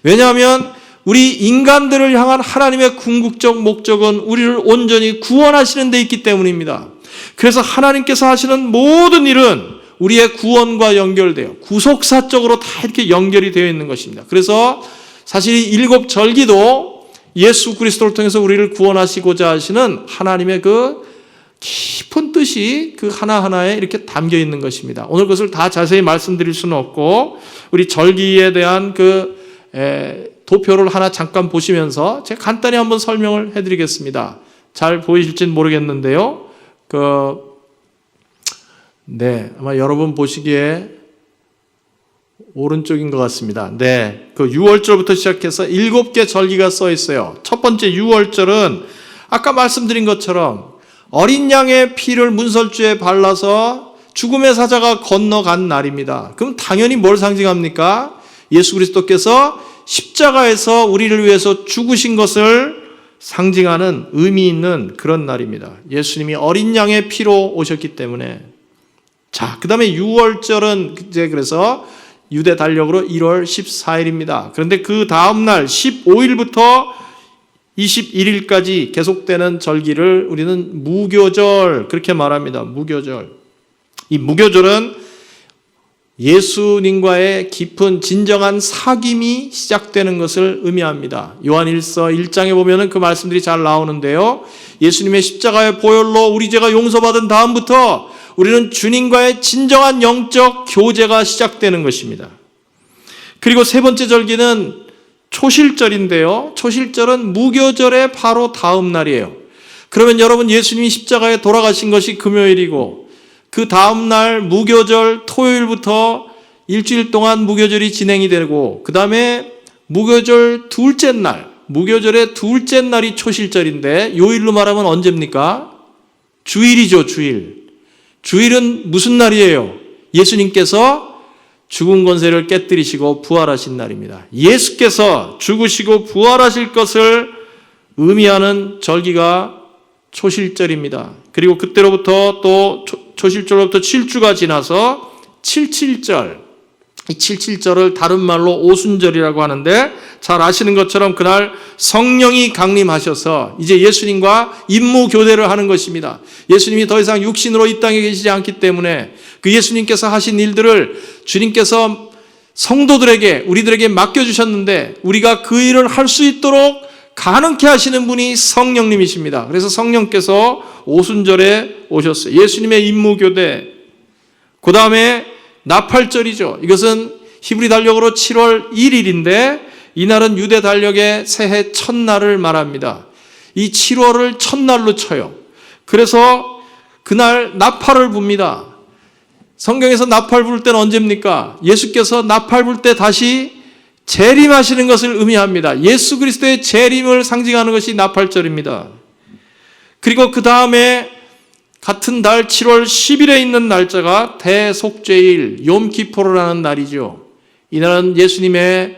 왜냐하면 우리 인간들을 향한 하나님의 궁극적 목적은 우리를 온전히 구원하시는 데 있기 때문입니다. 그래서 하나님께서 하시는 모든 일은 우리의 구원과 연결돼요. 구속사적으로 다 이렇게 연결이 되어 있는 것입니다. 그래서 사실 이 7절기도 예수 그리스도를 통해서 우리를 구원하시고자 하시는 하나님의 그 깊은 뜻이 그 하나하나에 이렇게 담겨 있는 것입니다. 오늘 그것을 다 자세히 말씀드릴 수는 없고, 우리 절기에 대한 그 도표를 하나 잠깐 보시면서 제가 간단히 한번 설명을 해드리겠습니다. 잘 보이실지는 모르겠는데요. 아마 여러분 보시기에 오른쪽인 것 같습니다. 그 6월절부터 시작해서 7개 절기가 써 있어요. 첫 번째 6월절은 아까 말씀드린 것처럼 어린 양의 피를 문설주에 발라서 죽음의 사자가 건너간 날입니다. 그럼 당연히 뭘 상징합니까? 예수 그리스도께서 십자가에서 우리를 위해서 죽으신 것을 상징하는 의미 있는 그런 날입니다. 예수님이 어린 양의 피로 오셨기 때문에. 자, 그 다음에 6월절은 이제 그래서 유대 달력으로 1월 14일입니다. 그런데 그 다음날 15일부터 21일까지 계속되는 절기를 우리는 무교절 그렇게 말합니다. 무교절. 이 무교절은 예수님과의 깊은 진정한 사귐이 시작되는 것을 의미합니다. 요한일서 1장에 보면은 그 말씀들이 잘 나오는데요. 예수님의 십자가의 보혈로 우리 죄가 용서받은 다음부터 우리는 주님과의 진정한 영적 교제가 시작되는 것입니다. 그리고 세 번째 절기는 초실절인데요. 초실절은 무교절의 바로 다음 날이에요. 그러면 여러분 예수님이 십자가에 돌아가신 것이 금요일이고 그 다음 날 무교절 토요일부터 일주일 동안 무교절이 진행이 되고 그 다음에 무교절 둘째 날, 무교절의 둘째 날이 초실절인데 요일로 말하면 언제입니까? 주일이죠, 주일. 주일은 무슨 날이에요? 예수님께서 죽은 권세를 깨뜨리시고 부활하신 날입니다. 예수께서 죽으시고 부활하실 것을 의미하는 절기가 초실절입니다. 그리고 그때로부터 또 초실절로부터 7주가 지나서 77절, 이 77절을 다른 말로 오순절이라고 하는데 잘 아시는 것처럼 그날 성령이 강림하셔서 이제 예수님과 임무 교대를 하는 것입니다. 예수님이 더 이상 육신으로 이 땅에 계시지 않기 때문에 그 예수님께서 하신 일들을 주님께서 성도들에게 우리들에게 맡겨주셨는데 우리가 그 일을 할 수 있도록 가능케 하시는 분이 성령님이십니다. 그래서 성령께서 오순절에 오셨어요. 예수님의 임무 교대. 그 다음에 나팔절이죠. 이것은 히브리 달력으로 7월 1일인데 이날은 유대 달력의 새해 첫날을 말합니다. 이 7월을 첫날로 쳐요. 그래서 그날 나팔을 붑니다. 성경에서 나팔 불 때는 언제입니까? 예수께서 나팔 불 때 다시 재림하시는 것을 의미합니다. 예수 그리스도의 재림을 상징하는 것이 나팔절입니다. 그리고 그 다음에 같은 달 7월 10일에 있는 날짜가 대속죄일 욤키포르라는 날이죠. 이날은 예수님의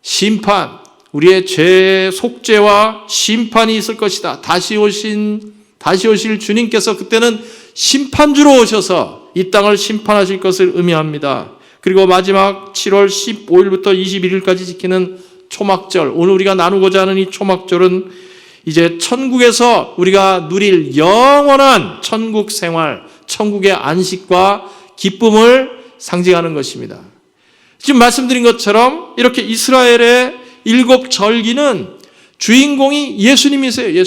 심판, 우리의 죄 속죄와 심판이 있을 것이다. 다시 오실 주님께서 그때는 심판주로 오셔서 이 땅을 심판하실 것을 의미합니다. 그리고 마지막 7월 15일부터 21일까지 지키는 초막절, 오늘 우리가 나누고자 하는 이 초막절은 이제 천국에서 우리가 누릴 영원한 천국 생활, 천국의 안식과 기쁨을 상징하는 것입니다. 지금 말씀드린 것처럼 이렇게 이스라엘의 7 절기는 주인공이 예수님이세요.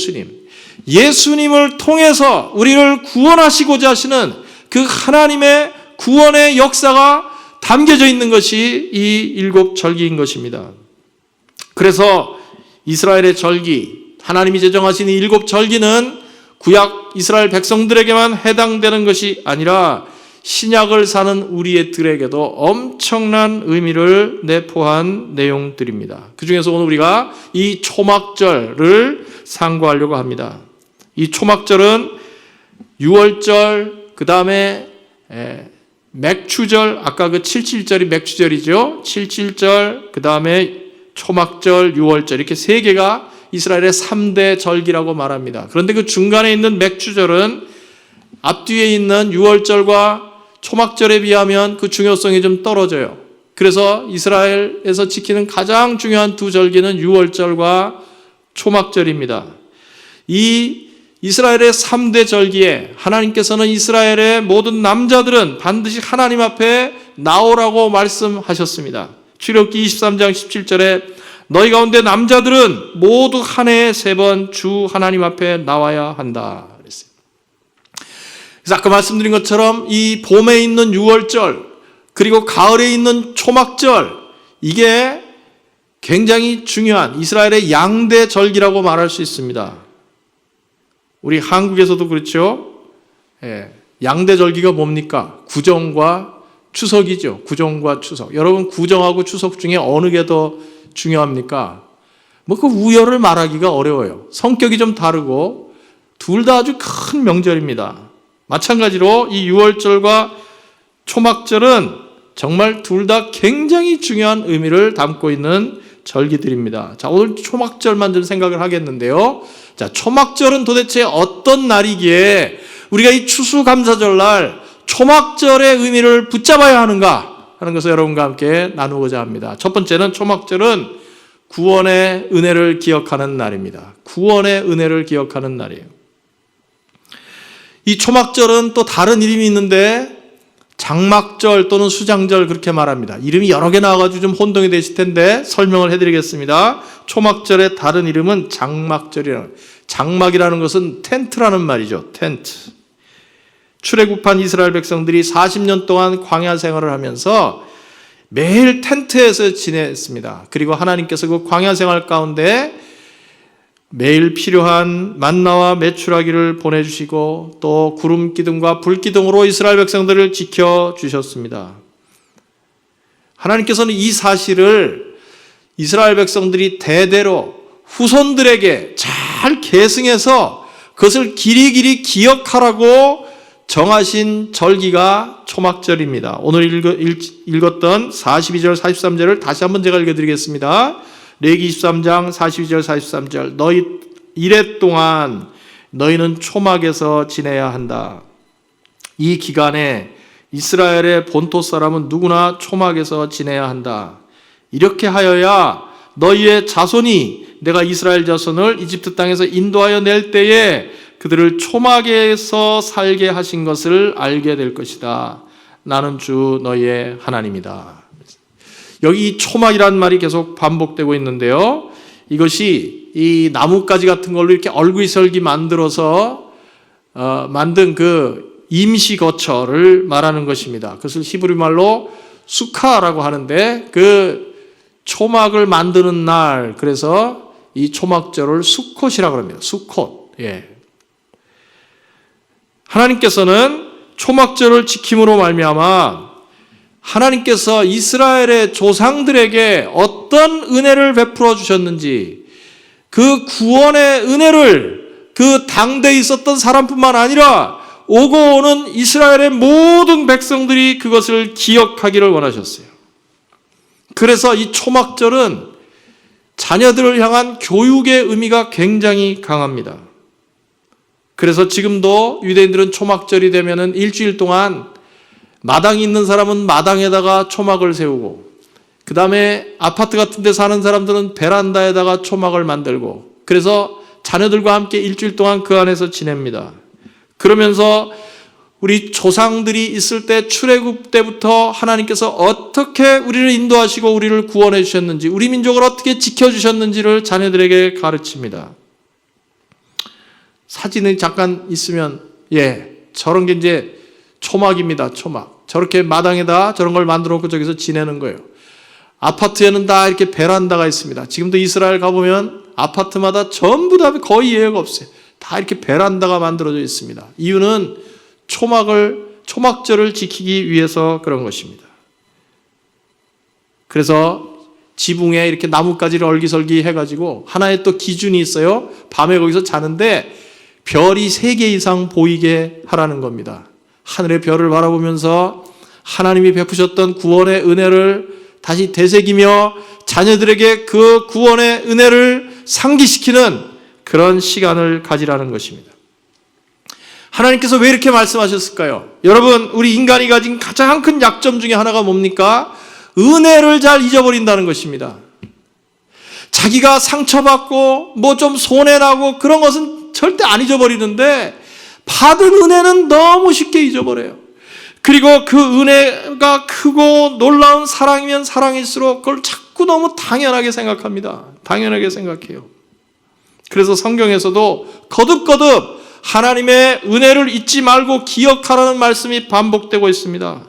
예수님을 통해서 우리를 구원하시고자 하시는 그 하나님의 구원의 역사가 담겨져 있는 것이 이 7 절기인 것입니다. 그래서 이스라엘의 절기, 하나님이 제정하신 이 7 절기는 구약 이스라엘 백성들에게만 해당되는 것이 아니라 신약을 사는 우리들에게도 엄청난 의미를 내포한 내용들입니다. 그 중에서 오늘 우리가 이 초막절을 상고하려고 합니다. 이 초막절은 6월절, 그 다음에 맥추절, 아까 그 77절이 맥추절이죠. 77절, 그 다음에 초막절, 6월절 이렇게 3개가 이스라엘의 3대 절기라고 말합니다. 그런데 그 중간에 있는 맥추절은 앞뒤에 있는 6월절과 초막절에 비하면 그 중요성이 좀 떨어져요. 그래서 이스라엘에서 지키는 가장 중요한 2 절기는 6월절과 초막절입니다. 이 이스라엘의 3대 절기에 하나님께서는 이스라엘의 모든 남자들은 반드시 하나님 앞에 나오라고 말씀하셨습니다. 출애굽기 23장 17절에 너희 가운데 남자들은 모두 한 해에 3번 주 하나님 앞에 나와야 한다 그랬어요. 그래서 아까 말씀드린 것처럼 이 봄에 있는 6월절 그리고 가을에 있는 초막절, 이게 굉장히 중요한 이스라엘의 양대 절기라고 말할 수 있습니다. 우리 한국에서도 그렇죠. 양대 절기가 뭡니까? 구정과 추석이죠. 구정과 추석. 여러분, 구정하고 추석 중에 어느 게 더 중요합니까? 뭐 그 우열을 말하기가 어려워요. 성격이 좀 다르고 둘 다 아주 큰 명절입니다. 마찬가지로 이 유월절과 초막절은 정말 둘 다 굉장히 중요한 의미를 담고 있는 절기들입니다. 자, 오늘 초막절만 좀 생각을 하겠는데요. 자, 초막절은 도대체 어떤 날이기에 우리가 이 추수감사절날 초막절의 의미를 붙잡아야 하는가 하는 것을 여러분과 함께 나누고자 합니다. 첫 번째는 초막절은 구원의 은혜를 기억하는 날입니다. 구원의 은혜를 기억하는 날이에요. 이 초막절은 또 다른 이름이 있는데 장막절 또는 수장절 그렇게 말합니다. 이름이 여러 개 나와가지고 좀 혼동이 되실 텐데 설명을 해드리겠습니다. 초막절의 다른 이름은 장막절이라는, 장막이라는 것은 텐트라는 말이죠. 텐트. 출애굽한 이스라엘 백성들이 40년 동안 광야 생활을 하면서 매일 텐트에서 지냈습니다. 그리고 하나님께서 그 광야 생활 가운데 매일 필요한 만나와 메추라기를 보내주시고 또 구름 기둥과 불 기둥으로 이스라엘 백성들을 지켜주셨습니다. 하나님께서는 이 사실을 이스라엘 백성들이 대대로 후손들에게 잘 계승해서 그것을 길이길이 기억하라고 정하신 절기가 초막절입니다. 오늘 읽었던 42절 43절을 다시 한번 제가 읽어드리겠습니다. 레위기 23장 42절 43절 너희 이래 동안 너희는 초막에서 지내야 한다. 이 기간에 이스라엘의 본토 사람은 누구나 초막에서 지내야 한다. 이렇게 하여야 너희의 자손이 내가 이스라엘 자손을 이집트 땅에서 인도하여 낼 때에 그들을 초막에서 살게 하신 것을 알게 될 것이다. 나는 주 너희의 하나님이다. 여기 초막이라는 말이 계속 반복되고 있는데요. 이것이 이 나뭇가지 같은 걸로 이렇게 얼귀설기 만들어서 만든 그 임시 거처를 말하는 것입니다. 그것을 히브리 말로 수카라고 하는데 그 초막을 만드는 날, 그래서 이 초막절을 수콧이라고 합니다. 수콧. 예. 하나님께서는 초막절을 지킴으로 말미암아 하나님께서 이스라엘의 조상들에게 어떤 은혜를 베풀어 주셨는지 그 구원의 은혜를 그 당대에 있었던 사람뿐만 아니라 오고 오는 이스라엘의 모든 백성들이 그것을 기억하기를 원하셨어요. 그래서 이 초막절은 자녀들을 향한 교육의 의미가 굉장히 강합니다. 그래서 지금도 유대인들은 초막절이 되면은 일주일 동안 마당이 있는 사람은 마당에다가 초막을 세우고, 그 다음에 아파트 같은 데 사는 사람들은 베란다에다가 초막을 만들고, 그래서 자녀들과 함께 일주일 동안 그 안에서 지냅니다. 그러면서 우리 조상들이 있을 때 출애굽 때부터 하나님께서 어떻게 우리를 인도하시고 우리를 구원해 주셨는지, 우리 민족을 어떻게 지켜주셨는지를 자녀들에게 가르칩니다. 사진이 잠깐 있으면 저런 게 이제 초막입니다. 초막. 저렇게 마당에다 저런 걸 만들어 놓고 저기서 지내는 거예요. 아파트에는 다 이렇게 베란다가 있습니다. 지금도 이스라엘 가보면 아파트마다 전부 다 거의 예외가 없어요. 다 이렇게 베란다가 만들어져 있습니다. 이유는 초막절을 지키기 위해서 그런 것입니다. 그래서 지붕에 이렇게 나뭇가지를 얼기설기 해가지고 하나의 또 기준이 있어요. 밤에 거기서 자는데 별이 3개 이상 보이게 하라는 겁니다. 하늘의 별을 바라보면서 하나님이 베푸셨던 구원의 은혜를 다시 되새기며 자녀들에게 그 구원의 은혜를 상기시키는 그런 시간을 가지라는 것입니다. 하나님께서 왜 이렇게 말씀하셨을까요? 여러분, 우리 인간이 가진 가장 큰 약점 중에 하나가 뭡니까? 은혜를 잘 잊어버린다는 것입니다. 자기가 상처받고 뭐 좀 손해나고 그런 것은 절대 안 잊어버리는데 받은 은혜는 너무 쉽게 잊어버려요. 그리고 그 은혜가 크고 놀라운 사랑이면 사랑일수록 그걸 자꾸 너무 당연하게 생각합니다. 당연하게 생각해요. 그래서 성경에서도 거듭거듭 하나님의 은혜를 잊지 말고 기억하라는 말씀이 반복되고 있습니다.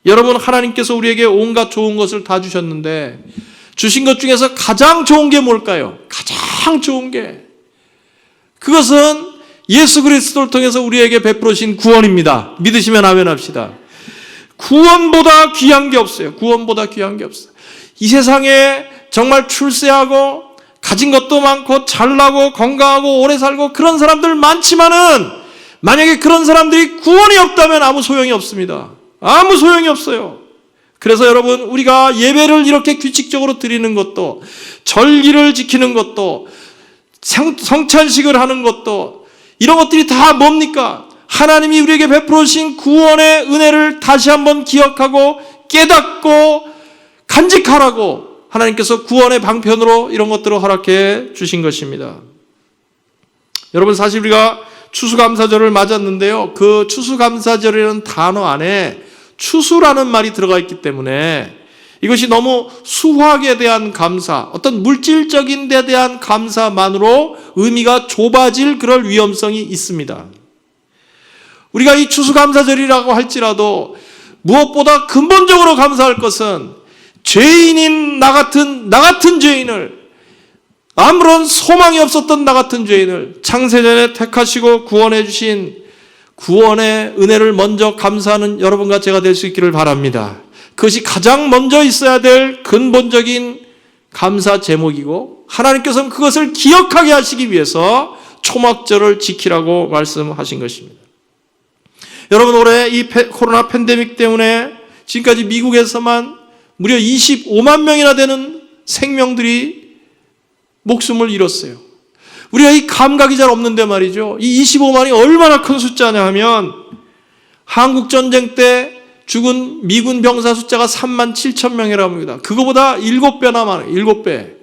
여러분, 하나님께서 우리에게 온갖 좋은 것을 다 주셨는데 주신 것 중에서 가장 좋은 게 뭘까요? 가장 좋은 게, 그것은 예수 그리스도를 통해서 우리에게 베풀으신 구원입니다. 믿으시면 아멘 합시다. 구원보다 귀한 게 없어요. 구원보다 귀한 게 없어요. 이 세상에 정말 출세하고 가진 것도 많고 잘나고 건강하고 오래 살고 그런 사람들 많지만은, 만약에 그런 사람들이 구원이 없다면 아무 소용이 없습니다. 아무 소용이 없어요. 그래서 여러분, 우리가 예배를 이렇게 규칙적으로 드리는 것도, 절기를 지키는 것도, 성찬식을 하는 것도, 이런 것들이 다 뭡니까? 하나님이 우리에게 베풀어 주신 구원의 은혜를 다시 한번 기억하고 깨닫고 간직하라고 하나님께서 구원의 방편으로 이런 것들을 허락해 주신 것입니다. 여러분, 사실 우리가 추수감사절을 맞았는데요, 그 추수감사절이라는 단어 안에 추수라는 말이 들어가 있기 때문에 이것이 너무 수확에 대한 감사, 어떤 물질적인 데 대한 감사만으로 의미가 좁아질 그럴 위험성이 있습니다. 우리가 이 추수감사절이라고 할지라도 무엇보다 근본적으로 감사할 것은 죄인인 나 같은 죄인을, 아무런 소망이 없었던 나 같은 죄인을 창세전에 택하시고 구원해 주신 구원의 은혜를 먼저 감사하는 여러분과 제가 될 수 있기를 바랍니다. 그것이 가장 먼저 있어야 될 근본적인 감사 제목이고, 하나님께서는 그것을 기억하게 하시기 위해서 초막절을 지키라고 말씀하신 것입니다. 여러분, 올해 이 코로나 팬데믹 때문에 지금까지 미국에서만 무려 25만 명이나 되는 생명들이 목숨을 잃었어요. 우리가 이 감각이 잘 없는데 말이죠, 이 25만이 얼마나 큰 숫자냐 하면, 한국전쟁 때 죽은 미군 병사 숫자가 3만 7천 명이라고 합니다. 그거보다 7배나 많아요. 7배.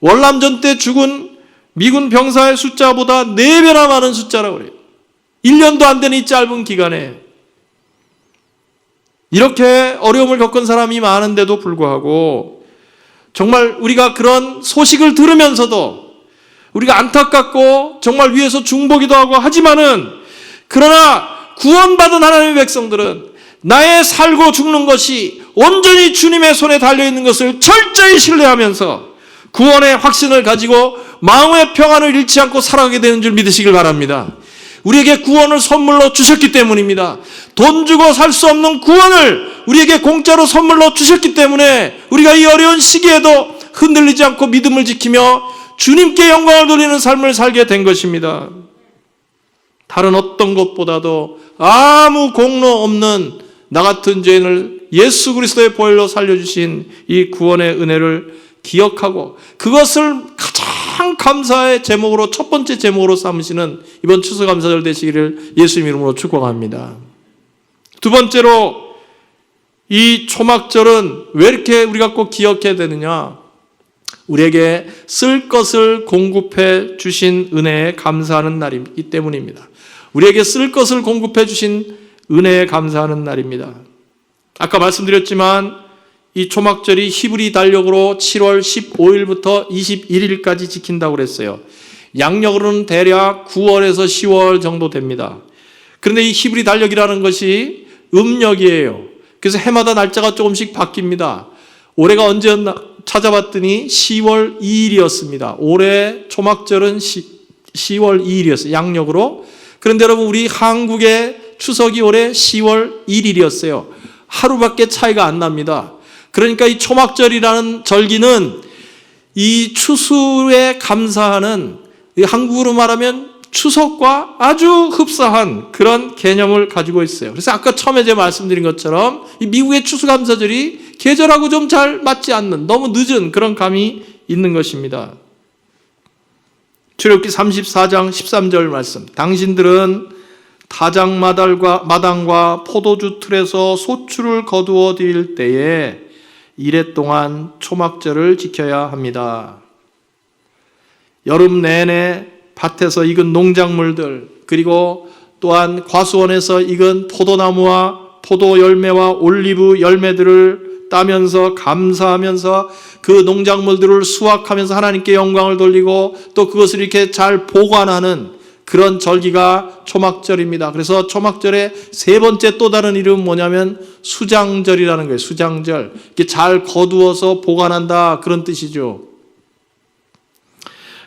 월남전 때 죽은 미군 병사의 숫자보다 4배나 많은 숫자라고 그래요. 1년도 안 되는 이 짧은 기간에 이렇게 어려움을 겪은 사람이 많은데도 불구하고, 정말 우리가 그런 소식을 들으면서도 우리가 안타깝고 정말 위에서 중보기도 하고 하지만은, 그러나 구원받은 하나님의 백성들은 나의 살고 죽는 것이 온전히 주님의 손에 달려있는 것을 철저히 신뢰하면서 구원의 확신을 가지고 마음의 평안을 잃지 않고 살아가게 되는 줄 믿으시길 바랍니다. 우리에게 구원을 선물로 주셨기 때문입니다. 돈 주고 살 수 없는 구원을 우리에게 공짜로 선물로 주셨기 때문에 우리가 이 어려운 시기에도 흔들리지 않고 믿음을 지키며 주님께 영광을 돌리는 삶을 살게 된 것입니다. 다른 어떤 것보다도 아무 공로 없는 나 같은 죄인을 예수 그리스도의 보혈로 살려주신 이 구원의 은혜를 기억하고 그것을 가장 감사의 제목으로, 첫 번째 제목으로 삼으시는 이번 추수감사절 되시기를 예수님 이름으로 축복합니다. 두 번째로, 이 초막절은 왜 이렇게 우리가 꼭 기억해야 되느냐? 우리에게 쓸 것을 공급해 주신 은혜에 감사하는 날이기 때문입니다. 우리에게 쓸 것을 공급해 주신 은혜에 감사하는 날입니다. 아까 말씀드렸지만 이 초막절이 히브리 달력으로 7월 15일부터 21일까지 지킨다고 그랬어요. 양력으로는 대략 9월에서 10월 정도 됩니다. 그런데 이 히브리 달력이라는 것이 음력이에요. 그래서 해마다 날짜가 조금씩 바뀝니다. 올해가 언제였나 찾아봤더니 10월 2일이었습니다. 올해 초막절은 10월 2일이었어요. 양력으로. 그런데 여러분, 우리 한국의 추석이 올해 10월 1일이었어요. 하루밖에 차이가 안 납니다. 그러니까 이 초막절이라는 절기는 이 추수에 감사하는, 한국으로 말하면 추석과 아주 흡사한 그런 개념을 가지고 있어요. 그래서 아까 처음에 제가 말씀드린 것처럼 이 미국의 추수감사절이 계절하고 좀 잘 맞지 않는, 너무 늦은 그런 감이 있는 것입니다. 출애굽기 34장 13절 말씀. 당신들은 마당과 포도주 틀에서 소출을 거두어 드릴 때에 이래 동안 초막절을 지켜야 합니다. 여름 내내 밭에서 익은 농작물들, 그리고 또한 과수원에서 익은 포도나무와 포도 열매와 올리브 열매들을 따면서 감사하면서 그 농작물들을 수확하면서 하나님께 영광을 돌리고 또 그것을 이렇게 잘 보관하는 그런 절기가 초막절입니다. 그래서 초막절의 세 번째 또 다른 이름은 뭐냐면 수장절이라는 거예요. 수장절. 이렇게 잘 거두어서 보관한다, 그런 뜻이죠.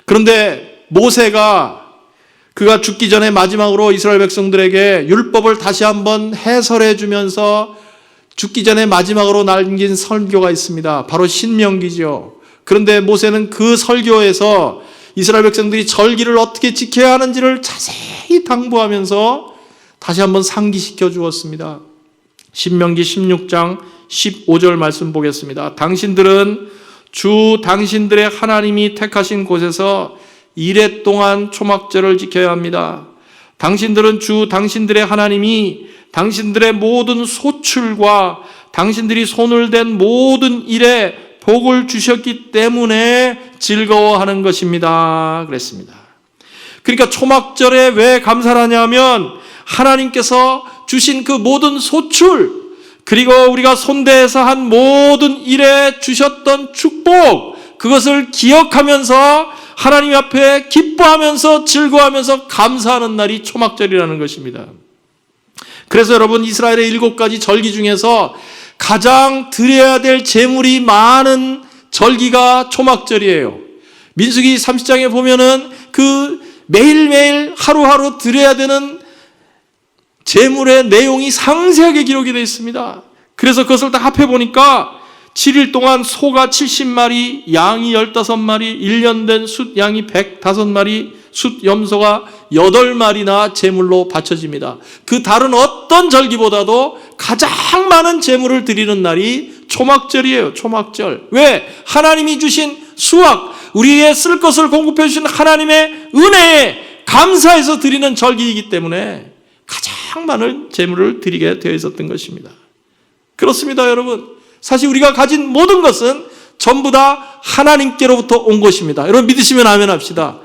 그런데 모세가 그가 죽기 전에 마지막으로 이스라엘 백성들에게 율법을 다시 한번 해설해 주면서 죽기 전에 마지막으로 남긴 설교가 있습니다. 바로 신명기죠. 그런데 모세는 그 설교에서 이스라엘 백성들이 절기를 어떻게 지켜야 하는지를 자세히 당부하면서 다시 한번 상기시켜 주었습니다. 신명기 16장 15절 말씀 보겠습니다. 당신들은 주 당신들의 하나님이 택하신 곳에서 이레 동안 초막절을 지켜야 합니다. 당신들은 주 당신들의 하나님이 당신들의 모든 소출과 당신들이 손을 댄 모든 일에 복을 주셨기 때문에 즐거워하는 것입니다. 그랬습니다. 그러니까 초막절에 왜 감사를 하냐면 하나님께서 주신 그 모든 소출, 그리고 우리가 손대해서 한 모든 일에 주셨던 축복, 그것을 기억하면서 하나님 앞에 기뻐하면서 즐거워하면서 감사하는 날이 초막절이라는 것입니다. 그래서 여러분, 이스라엘의 7가지 절기 중에서 가장 드려야 될 제물이 많은 절기가 초막절이에요. 민수기 30장에 보면은 그 매일매일 하루하루 드려야 되는 제물의 내용이 상세하게 기록이 되어 있습니다. 그래서 그것을 다 합해보니까 7일 동안 소가 70마리, 양이 15마리, 1년 된 숫 양이 105마리, 숫 염소가 8마리나 제물로 바쳐집니다. 그 다른 어떤 절기보다도 가장 많은 제물을 드리는 날이 초막절이에요. 초막절. 왜? 하나님이 주신 수확, 우리에게 쓸 것을 공급해 주신 하나님의 은혜에 감사해서 드리는 절기이기 때문에 가장 많은 제물을 드리게 되어 있었던 것입니다. 그렇습니다, 여러분. 사실 우리가 가진 모든 것은 전부 다 하나님께로부터 온 것입니다. 여러분 믿으시면 아멘 합시다.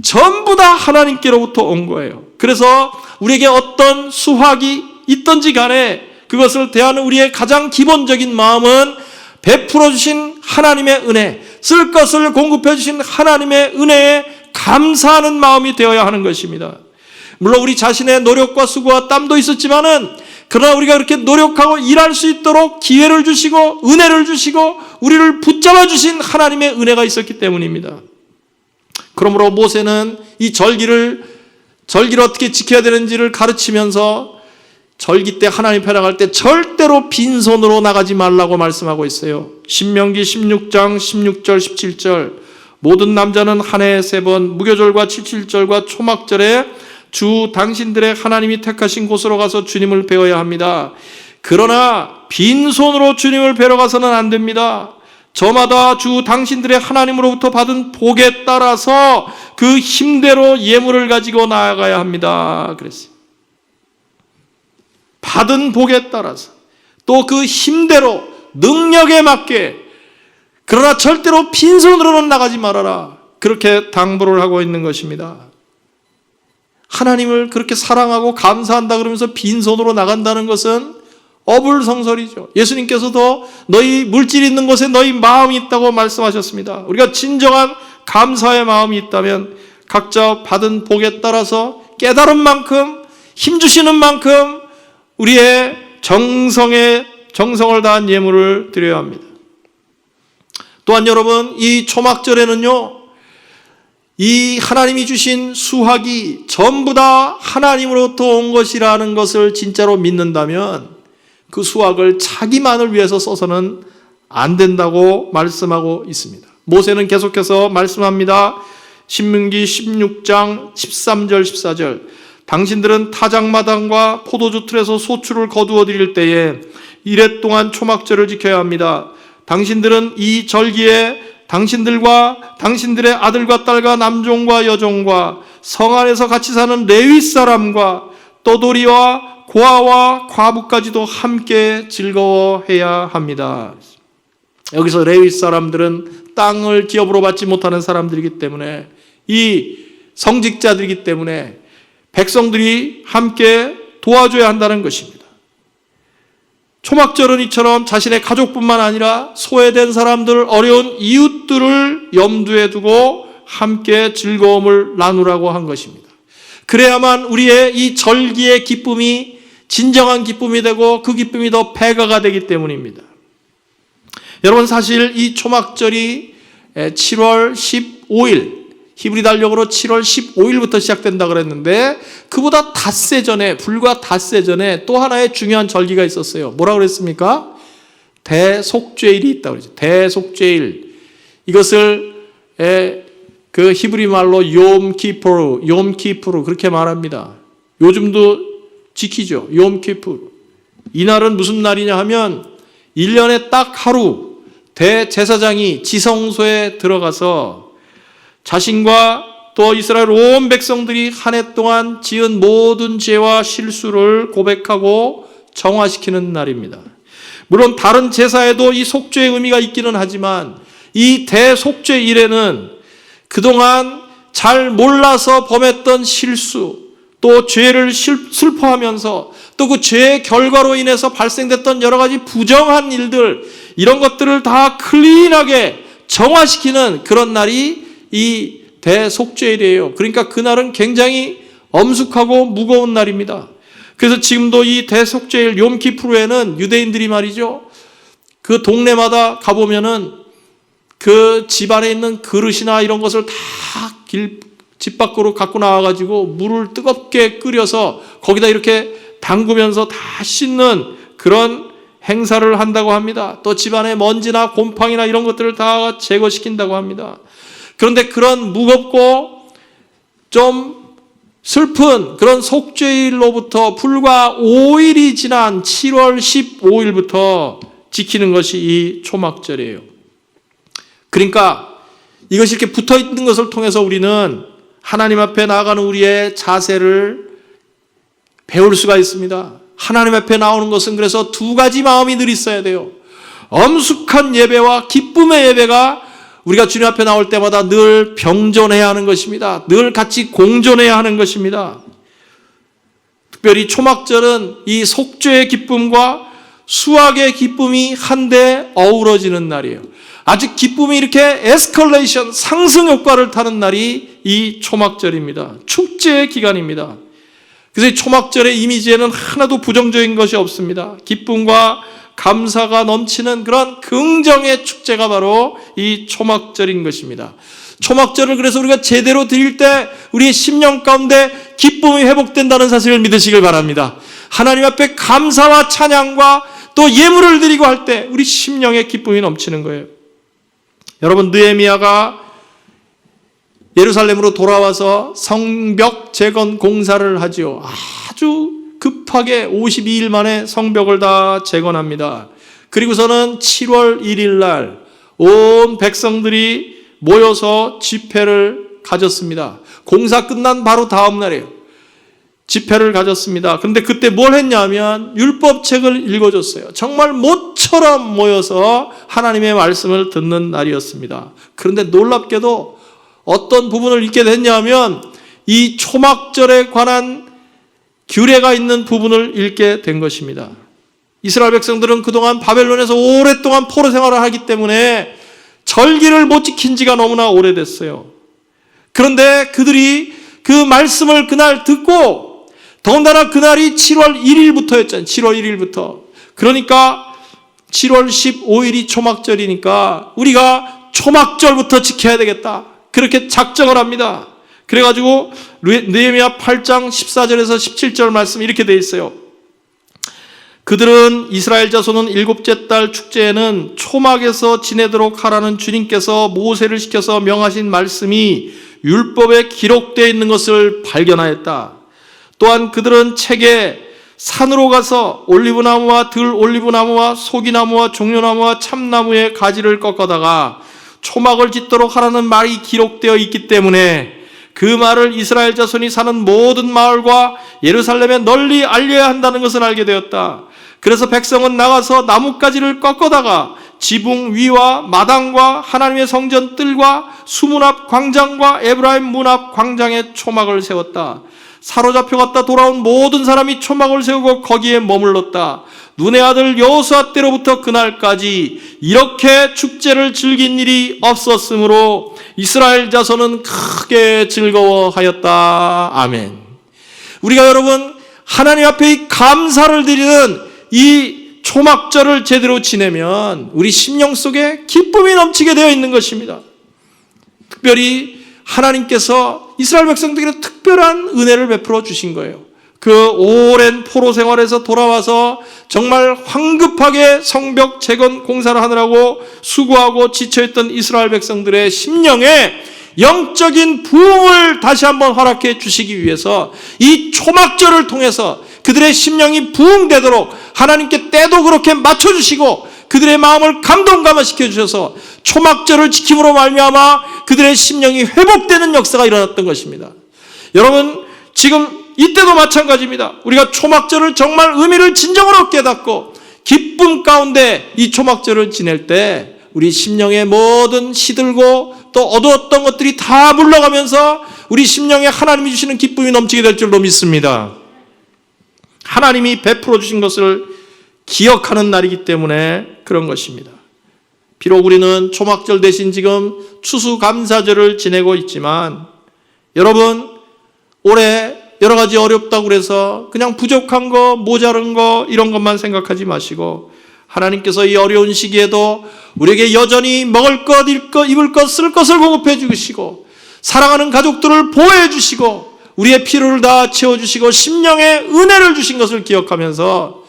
전부 다 하나님께로부터 온 거예요. 그래서 우리에게 어떤 수확이 있든지 간에 그것을 대하는 우리의 가장 기본적인 마음은 베풀어 주신 하나님의 은혜, 쓸 것을 공급해 주신 하나님의 은혜에 감사하는 마음이 되어야 하는 것입니다. 물론 우리 자신의 노력과 수고와 땀도 있었지만은 그러나 우리가 그렇게 노력하고 일할 수 있도록 기회를 주시고 은혜를 주시고 우리를 붙잡아 주신 하나님의 은혜가 있었기 때문입니다. 그러므로 모세는 이 절기를 어떻게 지켜야 되는지를 가르치면서 절기 때 하나님 앞에 나갈 때 절대로 빈손으로 나가지 말라고 말씀하고 있어요. 신명기 16장 16절 17절 모든 남자는 한 해에 3번 무교절과 칠칠절과 초막절에 주 당신들의 하나님이 택하신 곳으로 가서 주님을 배워야 합니다. 그러나 빈손으로 주님을 뵈러 가서는 안 됩니다. 저마다 주 당신들의 하나님으로부터 받은 복에 따라서 그 힘대로 예물을 가지고 나아가야 합니다. 그랬어요. 받은 복에 따라서 또 그 힘대로 능력에 맞게, 그러나 절대로 빈손으로는 나가지 말아라, 그렇게 당부를 하고 있는 것입니다. 하나님을 그렇게 사랑하고 감사한다 그러면서 빈손으로 나간다는 것은 어불성설이죠. 예수님께서도 너희 물질이 있는 곳에 너희 마음이 있다고 말씀하셨습니다. 우리가 진정한 감사의 마음이 있다면 각자 받은 복에 따라서 깨달은 만큼, 힘주시는 만큼 우리의 정성을 다한 예물을 드려야 합니다. 또한 여러분, 이 초막절에는요, 이 하나님이 주신 수확이 전부 다 하나님으로부터 온 것이라는 것을 진짜로 믿는다면 그 수확을 자기만을 위해서 써서는 안 된다고 말씀하고 있습니다. 모세는 계속해서 말씀합니다. 신명기 16장 13절 14절 당신들은 타작마당과 포도주 틀에서 소출을 거두어 드릴 때에 이레 동안 초막절을 지켜야 합니다. 당신들은 이 절기에 당신들과 당신들의 아들과 딸과 남종과 여종과 성 안에서 같이 사는 레위 사람과 떠돌이와 고아와 과부까지도 함께 즐거워해야 합니다. 여기서 레위 사람들은 땅을 기업으로 받지 못하는 사람들이기 때문에, 이 성직자들이기 때문에 백성들이 함께 도와줘야 한다는 것입니다. 초막절은 이처럼 자신의 가족뿐만 아니라 소외된 사람들, 어려운 이웃들을 염두에 두고 함께 즐거움을 나누라고 한 것입니다. 그래야만 우리의 이 절기의 기쁨이 진정한 기쁨이 되고 그 기쁨이 더 배가가 되기 때문입니다. 여러분, 사실 이 초막절이 7월 15일, 히브리 달력으로 7월 15일부터 시작된다 그랬는데 그보다 닷새 전에, 불과 닷새 전에 또 하나의 중요한 절기가 있었어요. 뭐라고 그랬습니까? 대속죄일이 있다고 그러죠. 대속죄일. 이것을 그 히브리 말로 욤키푸르 그렇게 말합니다. 요즘도 지키죠. 욤키푸르. 이날은 무슨 날이냐 하면 1년에 딱 하루 대제사장이 지성소에 들어가서 자신과 또 이스라엘 온 백성들이 한 해 동안 지은 모든 죄와 실수를 고백하고 정화시키는 날입니다. 물론 다른 제사에도 이 속죄의 의미가 있기는 하지만 이 대속죄일에는 그동안 잘 몰라서 범했던 실수, 또 죄를 슬퍼하면서 또 그 죄의 결과로 인해서 발생됐던 여러 가지 부정한 일들, 이런 것들을 다 클린하게 정화시키는 그런 날이 이 대속죄일이에요. 그러니까 그날은 굉장히 엄숙하고 무거운 날입니다. 그래서 지금도 이 대속죄일 욤키푸르에는 유대인들이 말이죠, 그 동네마다 가보면은 그 집안에 있는 그릇이나 이런 것을 다 집 밖으로 갖고 나와가지고 물을 뜨겁게 끓여서 거기다 이렇게 담그면서 다 씻는 그런 행사를 한다고 합니다. 또 집안에 먼지나 곰팡이나 이런 것들을 다 제거시킨다고 합니다. 그런데 그런 무겁고 좀 슬픈 그런 속죄일로부터 불과 5일이 지난 7월 15일부터 지키는 것이 이 초막절이에요. 그러니까 이것이 이렇게 붙어 있는 것을 통해서 우리는 하나님 앞에 나아가는 우리의 자세를 배울 수가 있습니다. 하나님 앞에 나오는 것은 그래서 두 가지 마음이 늘 있어야 돼요. 엄숙한 예배와 기쁨의 예배가 우리가 주님 앞에 나올 때마다 늘 병존해야 하는 것입니다. 늘 같이 공존해야 하는 것입니다. 특별히 초막절은 이 속죄의 기쁨과 수확의 기쁨이 한데 어우러지는 날이에요. 아주 기쁨이 이렇게 에스컬레이션, 상승 효과를 타는 날이 이 초막절입니다. 축제의 기간입니다. 그래서 이 초막절의 이미지에는 하나도 부정적인 것이 없습니다. 기쁨과 감사가 넘치는 그런 긍정의 축제가 바로 이 초막절인 것입니다. 초막절을 그래서 우리가 제대로 드릴 때 우리의 심령 가운데 기쁨이 회복된다는 사실을 믿으시길 바랍니다. 하나님 앞에 감사와 찬양과 또 예물을 드리고 할 때 우리 심령에 기쁨이 넘치는 거예요. 여러분, 느헤미야가 예루살렘으로 돌아와서 성벽 재건 공사를 하지요. 아주 급하게 52일 만에 성벽을 다 재건합니다. 그리고서는 7월 1일 날 온 백성들이 모여서 집회를 가졌습니다. 공사 끝난 바로 다음 날이에요. 집회를 가졌습니다. 그런데 그때 뭘 했냐면 율법책을 읽어줬어요. 정말 모처럼 모여서 하나님의 말씀을 듣는 날이었습니다. 그런데 놀랍게도 어떤 부분을 읽게 됐냐면 이 초막절에 관한 규례가 있는 부분을 읽게 된 것입니다. 이스라엘 백성들은 그동안 바벨론에서 오랫동안 포로 생활을 하기 때문에 절기를 못 지킨 지가 너무나 오래됐어요. 그런데 그들이 그 말씀을 그날 듣고, 더군다나 그날이 7월 1일부터였잖아요. 7월 1일부터. 그러니까 7월 15일이 초막절이니까 우리가 초막절부터 지켜야 되겠다. 그렇게 작정을 합니다. 그래가지고 느헤미야 8장 14절에서 17절 말씀 이렇게 돼 있어요. 그들은 이스라엘 자손은 일곱째 달 축제에는 초막에서 지내도록 하라는 주님께서 모세를 시켜서 명하신 말씀이 율법에 기록되어 있는 것을 발견하였다. 또한 그들은 책에 산으로 가서 올리브나무와 들올리브나무와 소기나무와 종려나무와 참나무의 가지를 꺾어다가 초막을 짓도록 하라는 말이 기록되어 있기 때문에 그 말을 이스라엘 자손이 사는 모든 마을과 예루살렘에 널리 알려야 한다는 것을 알게 되었다. 그래서 백성은 나가서 나뭇가지를 꺾어다가 지붕 위와 마당과 하나님의 성전 뜰과 수문 앞 광장과 에브라임 문 앞 광장에 초막을 세웠다. 사로잡혀 갔다 돌아온 모든 사람이 초막을 세우고 거기에 머물렀다. 눈의 아들 여호수아 때로부터 그날까지 이렇게 축제를 즐긴 일이 없었으므로 이스라엘 자손은 크게 즐거워하였다. 아멘. 우리가 여러분 하나님 앞에 이 감사를 드리는 이 초막절을 제대로 지내면 우리 심령 속에 기쁨이 넘치게 되어 있는 것입니다. 특별히 하나님께서 이스라엘 백성들에게 특별한 은혜를 베풀어 주신 거예요. 그 오랜 포로 생활에서 돌아와서 정말 황급하게 성벽 재건 공사를 하느라고 수고하고 지쳐있던 이스라엘 백성들의 심령에 영적인 부흥을 다시 한번 허락해 주시기 위해서 이 초막절을 통해서 그들의 심령이 부흥되도록 하나님께 때도 그렇게 맞춰주시고 그들의 마음을 감동감화시켜 주셔서 초막절을 지킴으로 말미암아 그들의 심령이 회복되는 역사가 일어났던 것입니다. 여러분 지금 이때도 마찬가지입니다. 우리가 초막절을 정말 의미를 진정으로 깨닫고 기쁨 가운데 이 초막절을 지낼 때 우리 심령의 모든 시들고 또 어두웠던 것들이 다 물러가면서 우리 심령에 하나님이 주시는 기쁨이 넘치게 될 줄로 믿습니다. 하나님이 베풀어 주신 것을 기억하는 날이기 때문에 그런 것입니다. 비록 우리는 초막절 대신 지금 추수감사절을 지내고 있지만 여러분 올해 여러 가지 어렵다고 그래서 그냥 부족한 거, 모자른 거 이런 것만 생각하지 마시고 하나님께서 이 어려운 시기에도 우리에게 여전히 먹을 것, 입을 것, 쓸 것을 공급해 주시고 사랑하는 가족들을 보호해 주시고 우리의 필요를 다 채워주시고 심령의 은혜를 주신 것을 기억하면서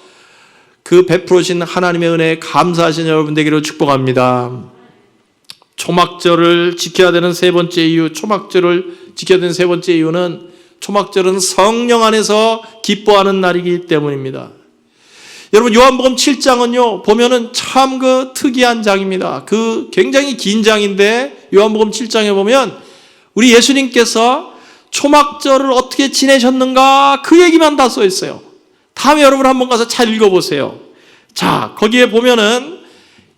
그 베풀어진 하나님의 은혜에 감사하신 여러분 되기를 축복합니다. 초막절을 지켜야 되는 세 번째 이유, 초막절을 지켜야 되는 세 번째 이유는 초막절은 성령 안에서 기뻐하는 날이기 때문입니다. 여러분 요한복음 7장은요 보면은 참 그 특이한 장입니다. 그 굉장히 긴 장인데 요한복음 7장에 보면 우리 예수님께서 초막절을 어떻게 지내셨는가 그 얘기만 다 써 있어요. 다음에 여러분 한번 가서 잘 읽어보세요. 자 거기에 보면은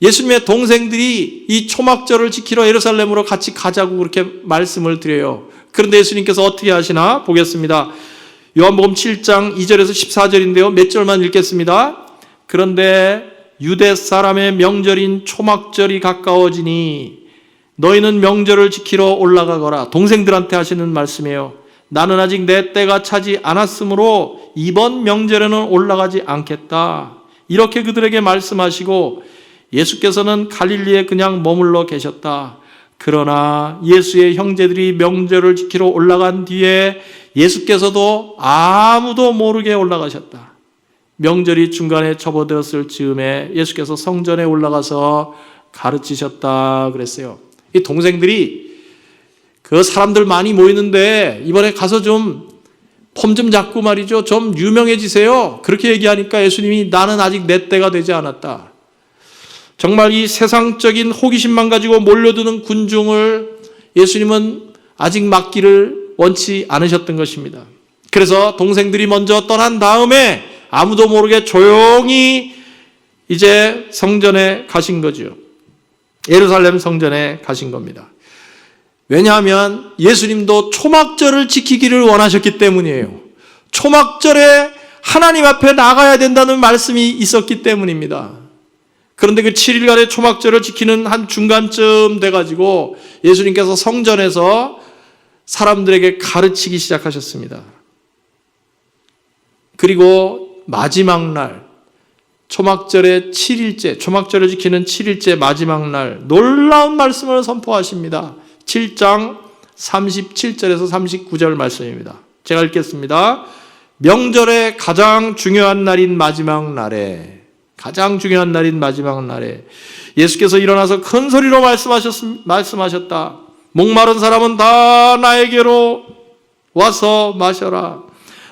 예수님의 동생들이 이 초막절을 지키러 예루살렘으로 같이 가자고 그렇게 말씀을 드려요. 그런데 예수님께서 어떻게 하시나 보겠습니다. 요한복음 7장 2절에서 14절인데요. 몇 절만 읽겠습니다. 그런데 유대 사람의 명절인 초막절이 가까워지니 너희는 명절을 지키러 올라가거라. 동생들한테 하시는 말씀이에요. 나는 아직 내 때가 차지 않았으므로 이번 명절에는 올라가지 않겠다. 이렇게 그들에게 말씀하시고 예수께서는 갈릴리에 그냥 머물러 계셨다. 그러나 예수의 형제들이 명절을 지키러 올라간 뒤에 예수께서도 아무도 모르게 올라가셨다. 명절이 중간에 접어들었을 즈음에 예수께서 성전에 올라가서 가르치셨다 그랬어요. 이 동생들이 그 사람들 많이 모이는데 이번에 가서 좀 폼 좀 잡고 말이죠. 좀 유명해지세요. 그렇게 얘기하니까 예수님이 나는 아직 내 때가 되지 않았다. 정말 이 세상적인 호기심만 가지고 몰려드는 군중을 예수님은 아직 막기를 원치 않으셨던 것입니다. 그래서 동생들이 먼저 떠난 다음에 아무도 모르게 조용히 이제 성전에 가신 거죠. 예루살렘 성전에 가신 겁니다. 왜냐하면 예수님도 초막절을 지키기를 원하셨기 때문이에요. 초막절에 하나님 앞에 나가야 된다는 말씀이 있었기 때문입니다. 그런데 그 7일간의 초막절을 지키는 한 중간쯤 돼가지고 예수님께서 성전에서 사람들에게 가르치기 시작하셨습니다. 그리고 마지막 날, 초막절의 7일째, 초막절을 지키는 7일째 마지막 날 놀라운 말씀을 선포하십니다. 7장 37절에서 39절 말씀입니다. 제가 읽겠습니다. 명절의 가장 중요한 날인 마지막 날에 예수께서 일어나서 큰 소리로 말씀하셨다. 목마른 사람은 다 나에게로 와서 마셔라.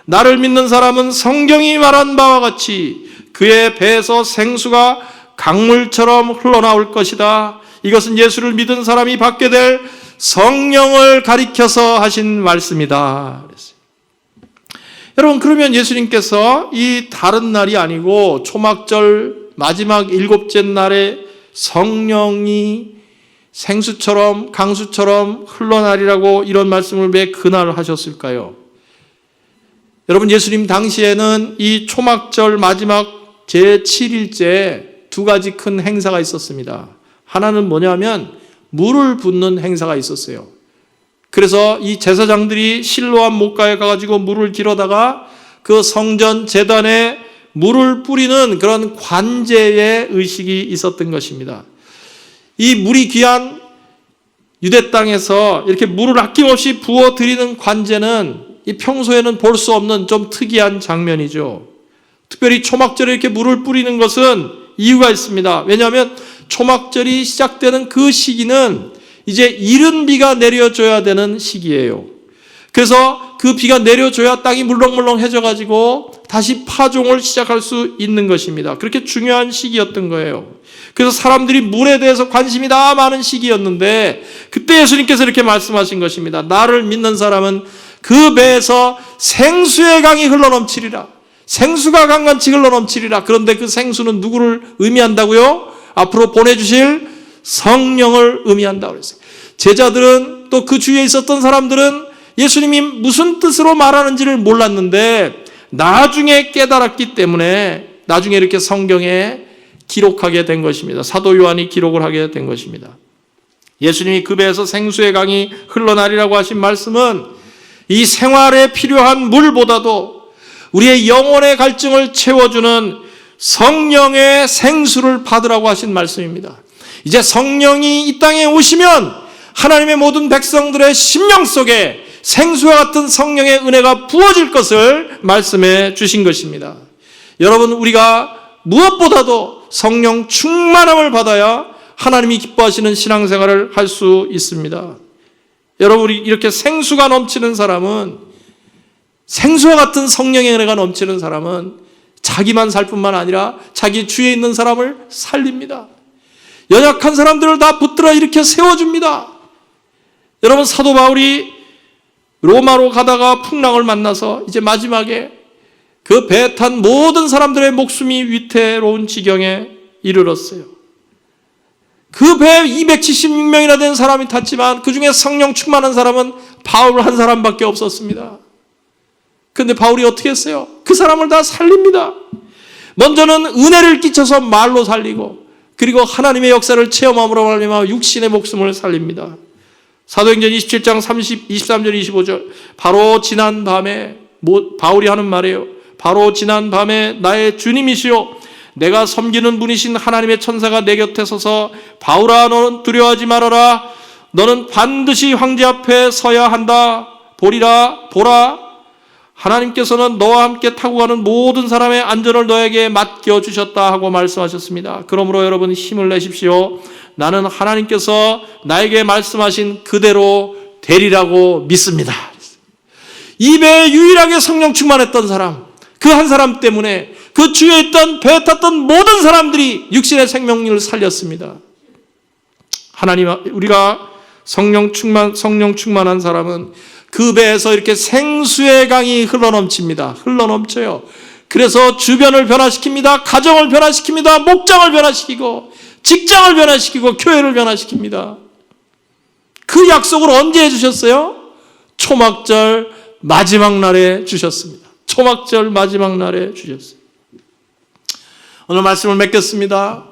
나를 믿는 사람은 성경이 말한 바와 같이 그의 배에서 생수가 강물처럼 흘러나올 것이다. 이것은 예수를 믿은 사람이 받게 될 성령을 가리켜서 하신 말씀이다. 그랬어요. 여러분 그러면 예수님께서 이 다른 날이 아니고 초막절 마지막 7째 날에 성령이 생수처럼 강수처럼 흘러나리라고 이런 말씀을 왜 그날 하셨을까요? 여러분 예수님 당시에는 이 초막절 마지막 제7일째 두 가지 큰 행사가 있었습니다. 하나는 뭐냐면 물을 붓는 행사가 있었어요. 그래서 이 제사장들이 실로암 못가에 가가지고 물을 길어다가 그 성전 제단에 물을 뿌리는 그런 관제의 의식이 있었던 것입니다. 이 물이 귀한 유대 땅에서 이렇게 물을 아낌없이 부어드리는 관제는 이 평소에는 볼 수 없는 좀 특이한 장면이죠. 특별히 초막절에 이렇게 물을 뿌리는 것은 이유가 있습니다. 왜냐하면 초막절이 시작되는 그 시기는 이제 이른 비가 내려줘야 되는 시기예요. 그래서 그 비가 내려줘야 땅이 물렁물렁해져 가지고 다시 파종을 시작할 수 있는 것입니다. 그렇게 중요한 시기였던 거예요. 그래서 사람들이 물에 대해서 관심이 다 많은 시기였는데 그때 예수님께서 이렇게 말씀하신 것입니다. 나를 믿는 사람은 그 배에서 생수의 강이 흘러넘치리라. 생수가 강같이 흘러넘치리라. 그런데 그 생수는 누구를 의미한다고요? 앞으로 보내주실 성령을 의미한다고 그랬어요. 제자들은 또 그 주위에 있었던 사람들은 예수님이 무슨 뜻으로 말하는지를 몰랐는데 나중에 깨달았기 때문에 나중에 이렇게 성경에 기록하게 된 것입니다. 사도 요한이 기록을 하게 된 것입니다. 예수님이 그 배에서 생수의 강이 흘러나리라고 하신 말씀은 이 생활에 필요한 물보다도 우리의 영혼의 갈증을 채워주는 성령의 생수를 받으라고 하신 말씀입니다. 이제 성령이 이 땅에 오시면 하나님의 모든 백성들의 심령 속에 생수와 같은 성령의 은혜가 부어질 것을 말씀해 주신 것입니다. 여러분, 우리가 무엇보다도 성령 충만함을 받아야 하나님이 기뻐하시는 신앙생활을 할 수 있습니다. 여러분, 우리 이렇게 생수가 넘치는 사람은, 생수와 같은 성령의 은혜가 넘치는 사람은 자기만 살 뿐만 아니라 자기 주위에 있는 사람을 살립니다. 연약한 사람들을 다 붙들어 일으켜 세워줍니다. 여러분, 사도 바울이 로마로 가다가 풍랑을 만나서 이제 마지막에 그 배에 탄 모든 사람들의 목숨이 위태로운 지경에 이르렀어요. 그 배에 276명이나 된 사람이 탔지만 그 중에 성령 충만한 사람은 바울 한 사람밖에 없었습니다. 그런데 바울이 어떻게 했어요? 그 사람을 다 살립니다. 먼저는 은혜를 끼쳐서 말로 살리고, 그리고 하나님의 역사를 체험함으로 말미암아 육신의 목숨을 살립니다. 사도행전 27장 23절 25절 바로 지난 밤에, 바울이 하는 말이에요. 바로 지난 밤에 나의 주님이시요 내가 섬기는 분이신 하나님의 천사가 내 곁에 서서 바울아, 너는 두려워하지 말아라. 너는 반드시 황제 앞에 서야 한다. 보라, 하나님께서는 너와 함께 타고 가는 모든 사람의 안전을 너에게 맡겨주셨다 하고 말씀하셨습니다. 그러므로 여러분, 힘을 내십시오. 나는 하나님께서 나에게 말씀하신 그대로 되리라고 믿습니다. 이 배에 유일하게 성령 충만했던 사람, 그 한 사람 때문에 그 주위에 있던 배에 탔던 모든 사람들이 육신의 생명력을 살렸습니다. 하나님, 우리가 성령 충만한 사람은 그 배에서 이렇게 생수의 강이 흘러넘칩니다. 흘러넘쳐요. 그래서 주변을 변화시킵니다. 가정을 변화시킵니다. 목장을 변화시키고, 직장을 변화시키고, 교회를 변화시킵니다. 그 약속을 언제 해주셨어요? 초막절 마지막 날에 주셨습니다. 초막절 마지막 날에 주셨어요. 오늘 말씀을 맺겠습니다.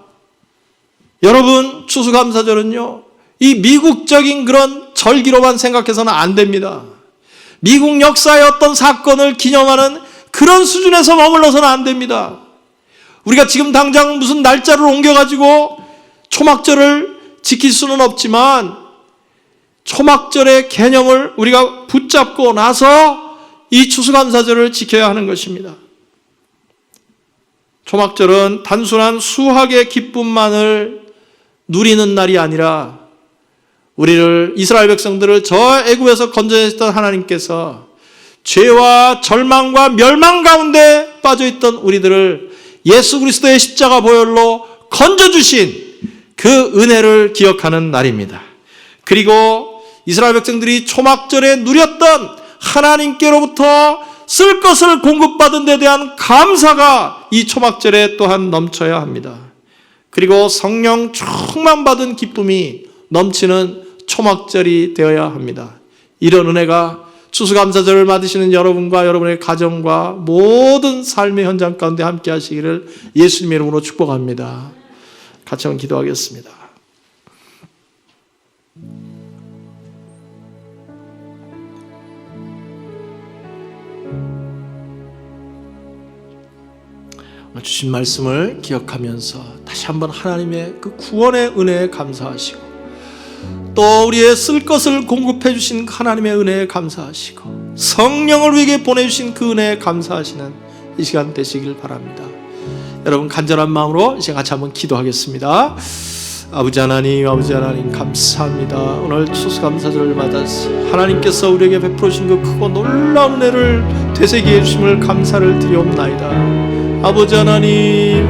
여러분, 추수감사절은요, 이 미국적인 그런 절기로만 생각해서는 안 됩니다. 미국 역사의 어떤 사건을 기념하는 그런 수준에서 머물러서는 안 됩니다. 우리가 지금 당장 무슨 날짜를 옮겨가지고 초막절을 지킬 수는 없지만 초막절의 개념을 우리가 붙잡고 나서 이 추수감사절을 지켜야 하는 것입니다. 초막절은 단순한 수확의 기쁨만을 누리는 날이 아니라 우리를, 이스라엘 백성들을 저 애굽에서 건져냈던 하나님께서 죄와 절망과 멸망 가운데 빠져있던 우리들을 예수 그리스도의 십자가 보혈로 건져주신 그 은혜를 기억하는 날입니다. 그리고 이스라엘 백성들이 초막절에 누렸던 하나님께로부터 쓸 것을 공급받은 데 대한 감사가 이 초막절에 또한 넘쳐야 합니다. 그리고 성령 충만받은 기쁨이 넘치는 초막절이 되어야 합니다. 이런 은혜가 추수감사절을 맞으시는 여러분과 여러분의 가정과 모든 삶의 현장 가운데 함께 하시기를 예수님의 이름으로 축복합니다. 같이 한번 기도하겠습니다. 주신 말씀을 기억하면서 다시 한번 하나님의 그 구원의 은혜에 감사하시고 또 우리의 쓸 것을 공급해 주신 하나님의 은혜에 감사하시고 성령을 우리에게 보내주신 그 은혜에 감사하시는 이 시간 되시길 바랍니다. 여러분 간절한 마음으로 이제 같이 한번 기도하겠습니다. 아버지 하나님 감사합니다. 오늘 추수감사절을 맞아서 하나님께서 우리에게 베풀어 주신 그 크고 놀라운 은혜를 되새기해 주심을 감사를 드리옵나이다. 아버지 하나님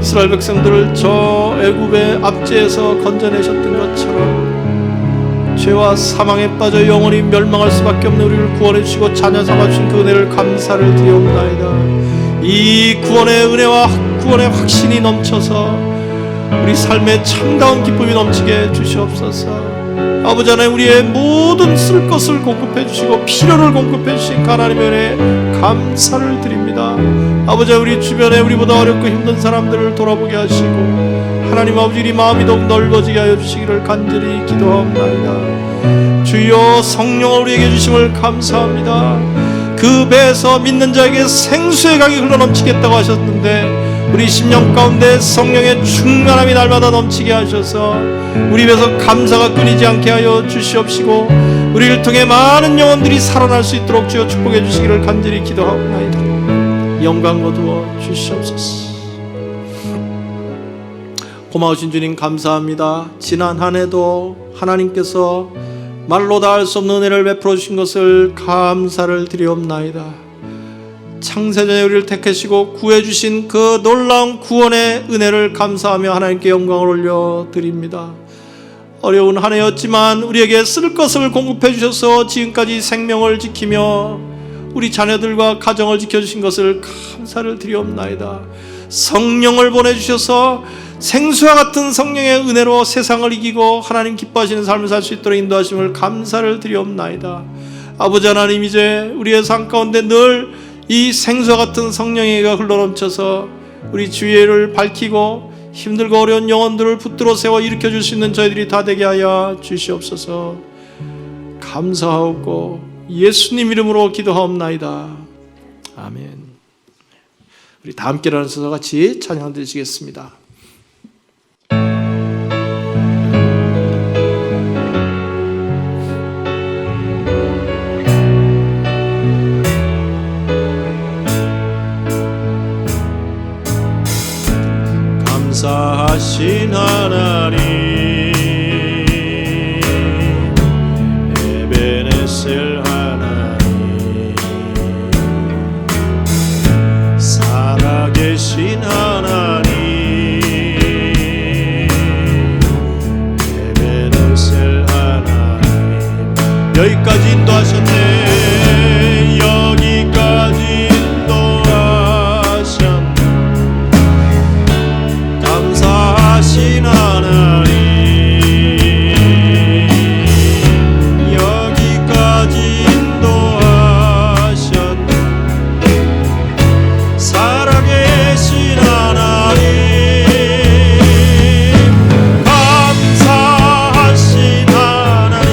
이스라엘 백성들을 저 애굽의 압제에서 건져내셨던 것처럼 죄와 사망에 빠져 영원히 멸망할 수밖에 없는 우리를 구원해 주시고 자녀 삼아 주신 그 은혜를 감사를 드리옵나이다. 이 구원의 은혜와 구원의 확신이 넘쳐서 우리 삶에 참다운 기쁨이 넘치게 해 주시옵소서. 아버지 하나님 우리의 모든 쓸 것을 공급해 주시고 필요를 공급해 주신 하나님의 은혜에 감사를 드립니다. 아버지 우리 주변에 우리보다 어렵고 힘든 사람들을 돌아보게 하시고 하나님 아버지 우리 마음이 더욱 넓어지게 하여 주시기를 간절히 기도하옵나이다. 주여 성령을 우리에게 주심을 감사합니다. 그 배에서 믿는 자에게 생수의 강이 흘러넘치겠다고 하셨는데 우리 심령 가운데 성령의 충만함이 날마다 넘치게 하셔서 우리 입에서 감사가 끊이지 않게 하여 주시옵시고 우리를 통해 많은 영혼들이 살아날 수 있도록 주여 축복해 주시기를 간절히 기도하옵나이다. 영광 거두어 주시옵소서. 고마우신 주님 감사합니다. 지난 한 해도 하나님께서 말로 다 할 수 없는 은혜를 베풀어 주신 것을 감사를 드리옵나이다. 창세전에 우리를 택하시고 구해주신 그 놀라운 구원의 은혜를 감사하며 하나님께 영광을 올려드립니다. 어려운 한 해였지만 우리에게 쓸 것을 공급해 주셔서 지금까지 생명을 지키며 우리 자녀들과 가정을 지켜주신 것을 감사를 드리옵나이다. 성령을 보내주셔서 생수와 같은 성령의 은혜로 세상을 이기고 하나님 기뻐하시는 삶을 살 수 있도록 인도하심을 감사를 드리옵나이다. 아버지 하나님 이제 우리의 삶 가운데 늘 이 생수와 같은 성령의 은혜가 흘러넘쳐서 우리 주의를 밝히고 힘들고 어려운 영혼들을 붙들어 세워 일으켜 줄 수 있는 저희들이 다 되게 하여 주시옵소서. 감사하고 예수님 이름으로 기도하옵나이다. 아멘. 우리 다 함께 일어나서 같이 찬양 드리시겠습니다. 감사하신 하나님 에베네셀 하나님 살아계신 하나님 에베네셀 하나님 여기까지 인도하셨네. 여기까지 인도하셨네. 감사하신 하나님 여기까지 인도하셨네. 살아계신 하나님 감사하신 하나님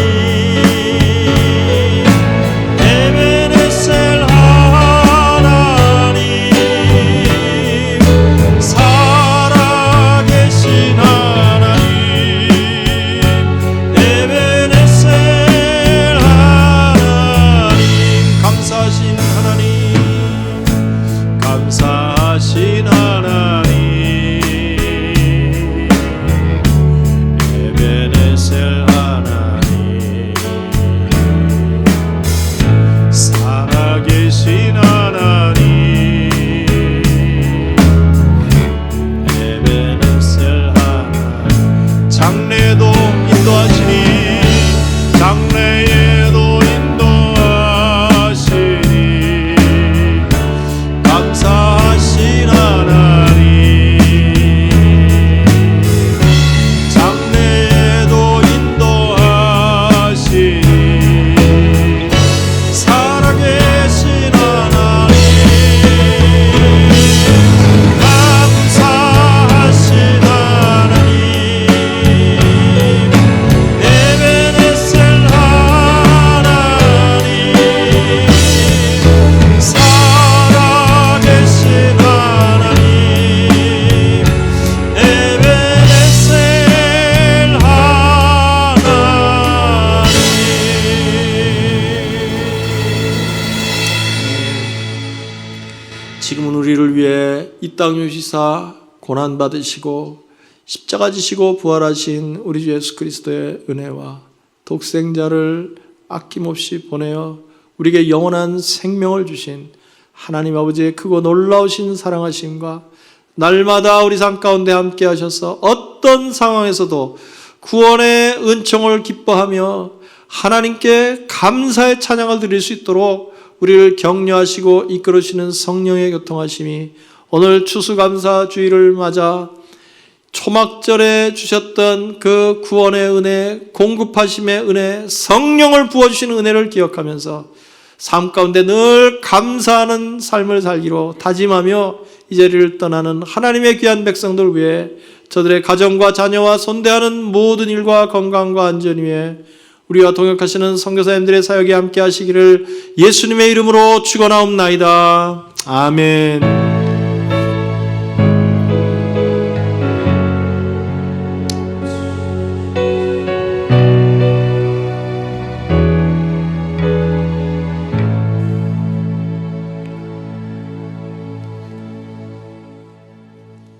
지금은 우리를 위해 이 땅 유시사 고난 받으시고 십자가 지시고 부활하신 우리 주 예수 그리스도의 은혜와 독생자를 아낌없이 보내어 우리에게 영원한 생명을 주신 하나님 아버지의 크고 놀라우신 사랑하심과 날마다 우리 삶 가운데 함께 하셔서 어떤 상황에서도 구원의 은총을 기뻐하며 하나님께 감사의 찬양을 드릴 수 있도록 우리를 격려하시고 이끌으시는 성령의 교통하심이 오늘 추수감사주의를 맞아 초막절에 주셨던 그 구원의 은혜, 공급하심의 은혜, 성령을 부어주시는 은혜를 기억하면서 삶 가운데 늘 감사하는 삶을 살기로 다짐하며 이 자리를 떠나는 하나님의 귀한 백성들 위해 저들의 가정과 자녀와 손대하는 모든 일과 건강과 안전 위에 우리와 동역하시는 선교사님들의 사역에 함께 하시기를 예수님의 이름으로 축원하옵나이다. 아멘.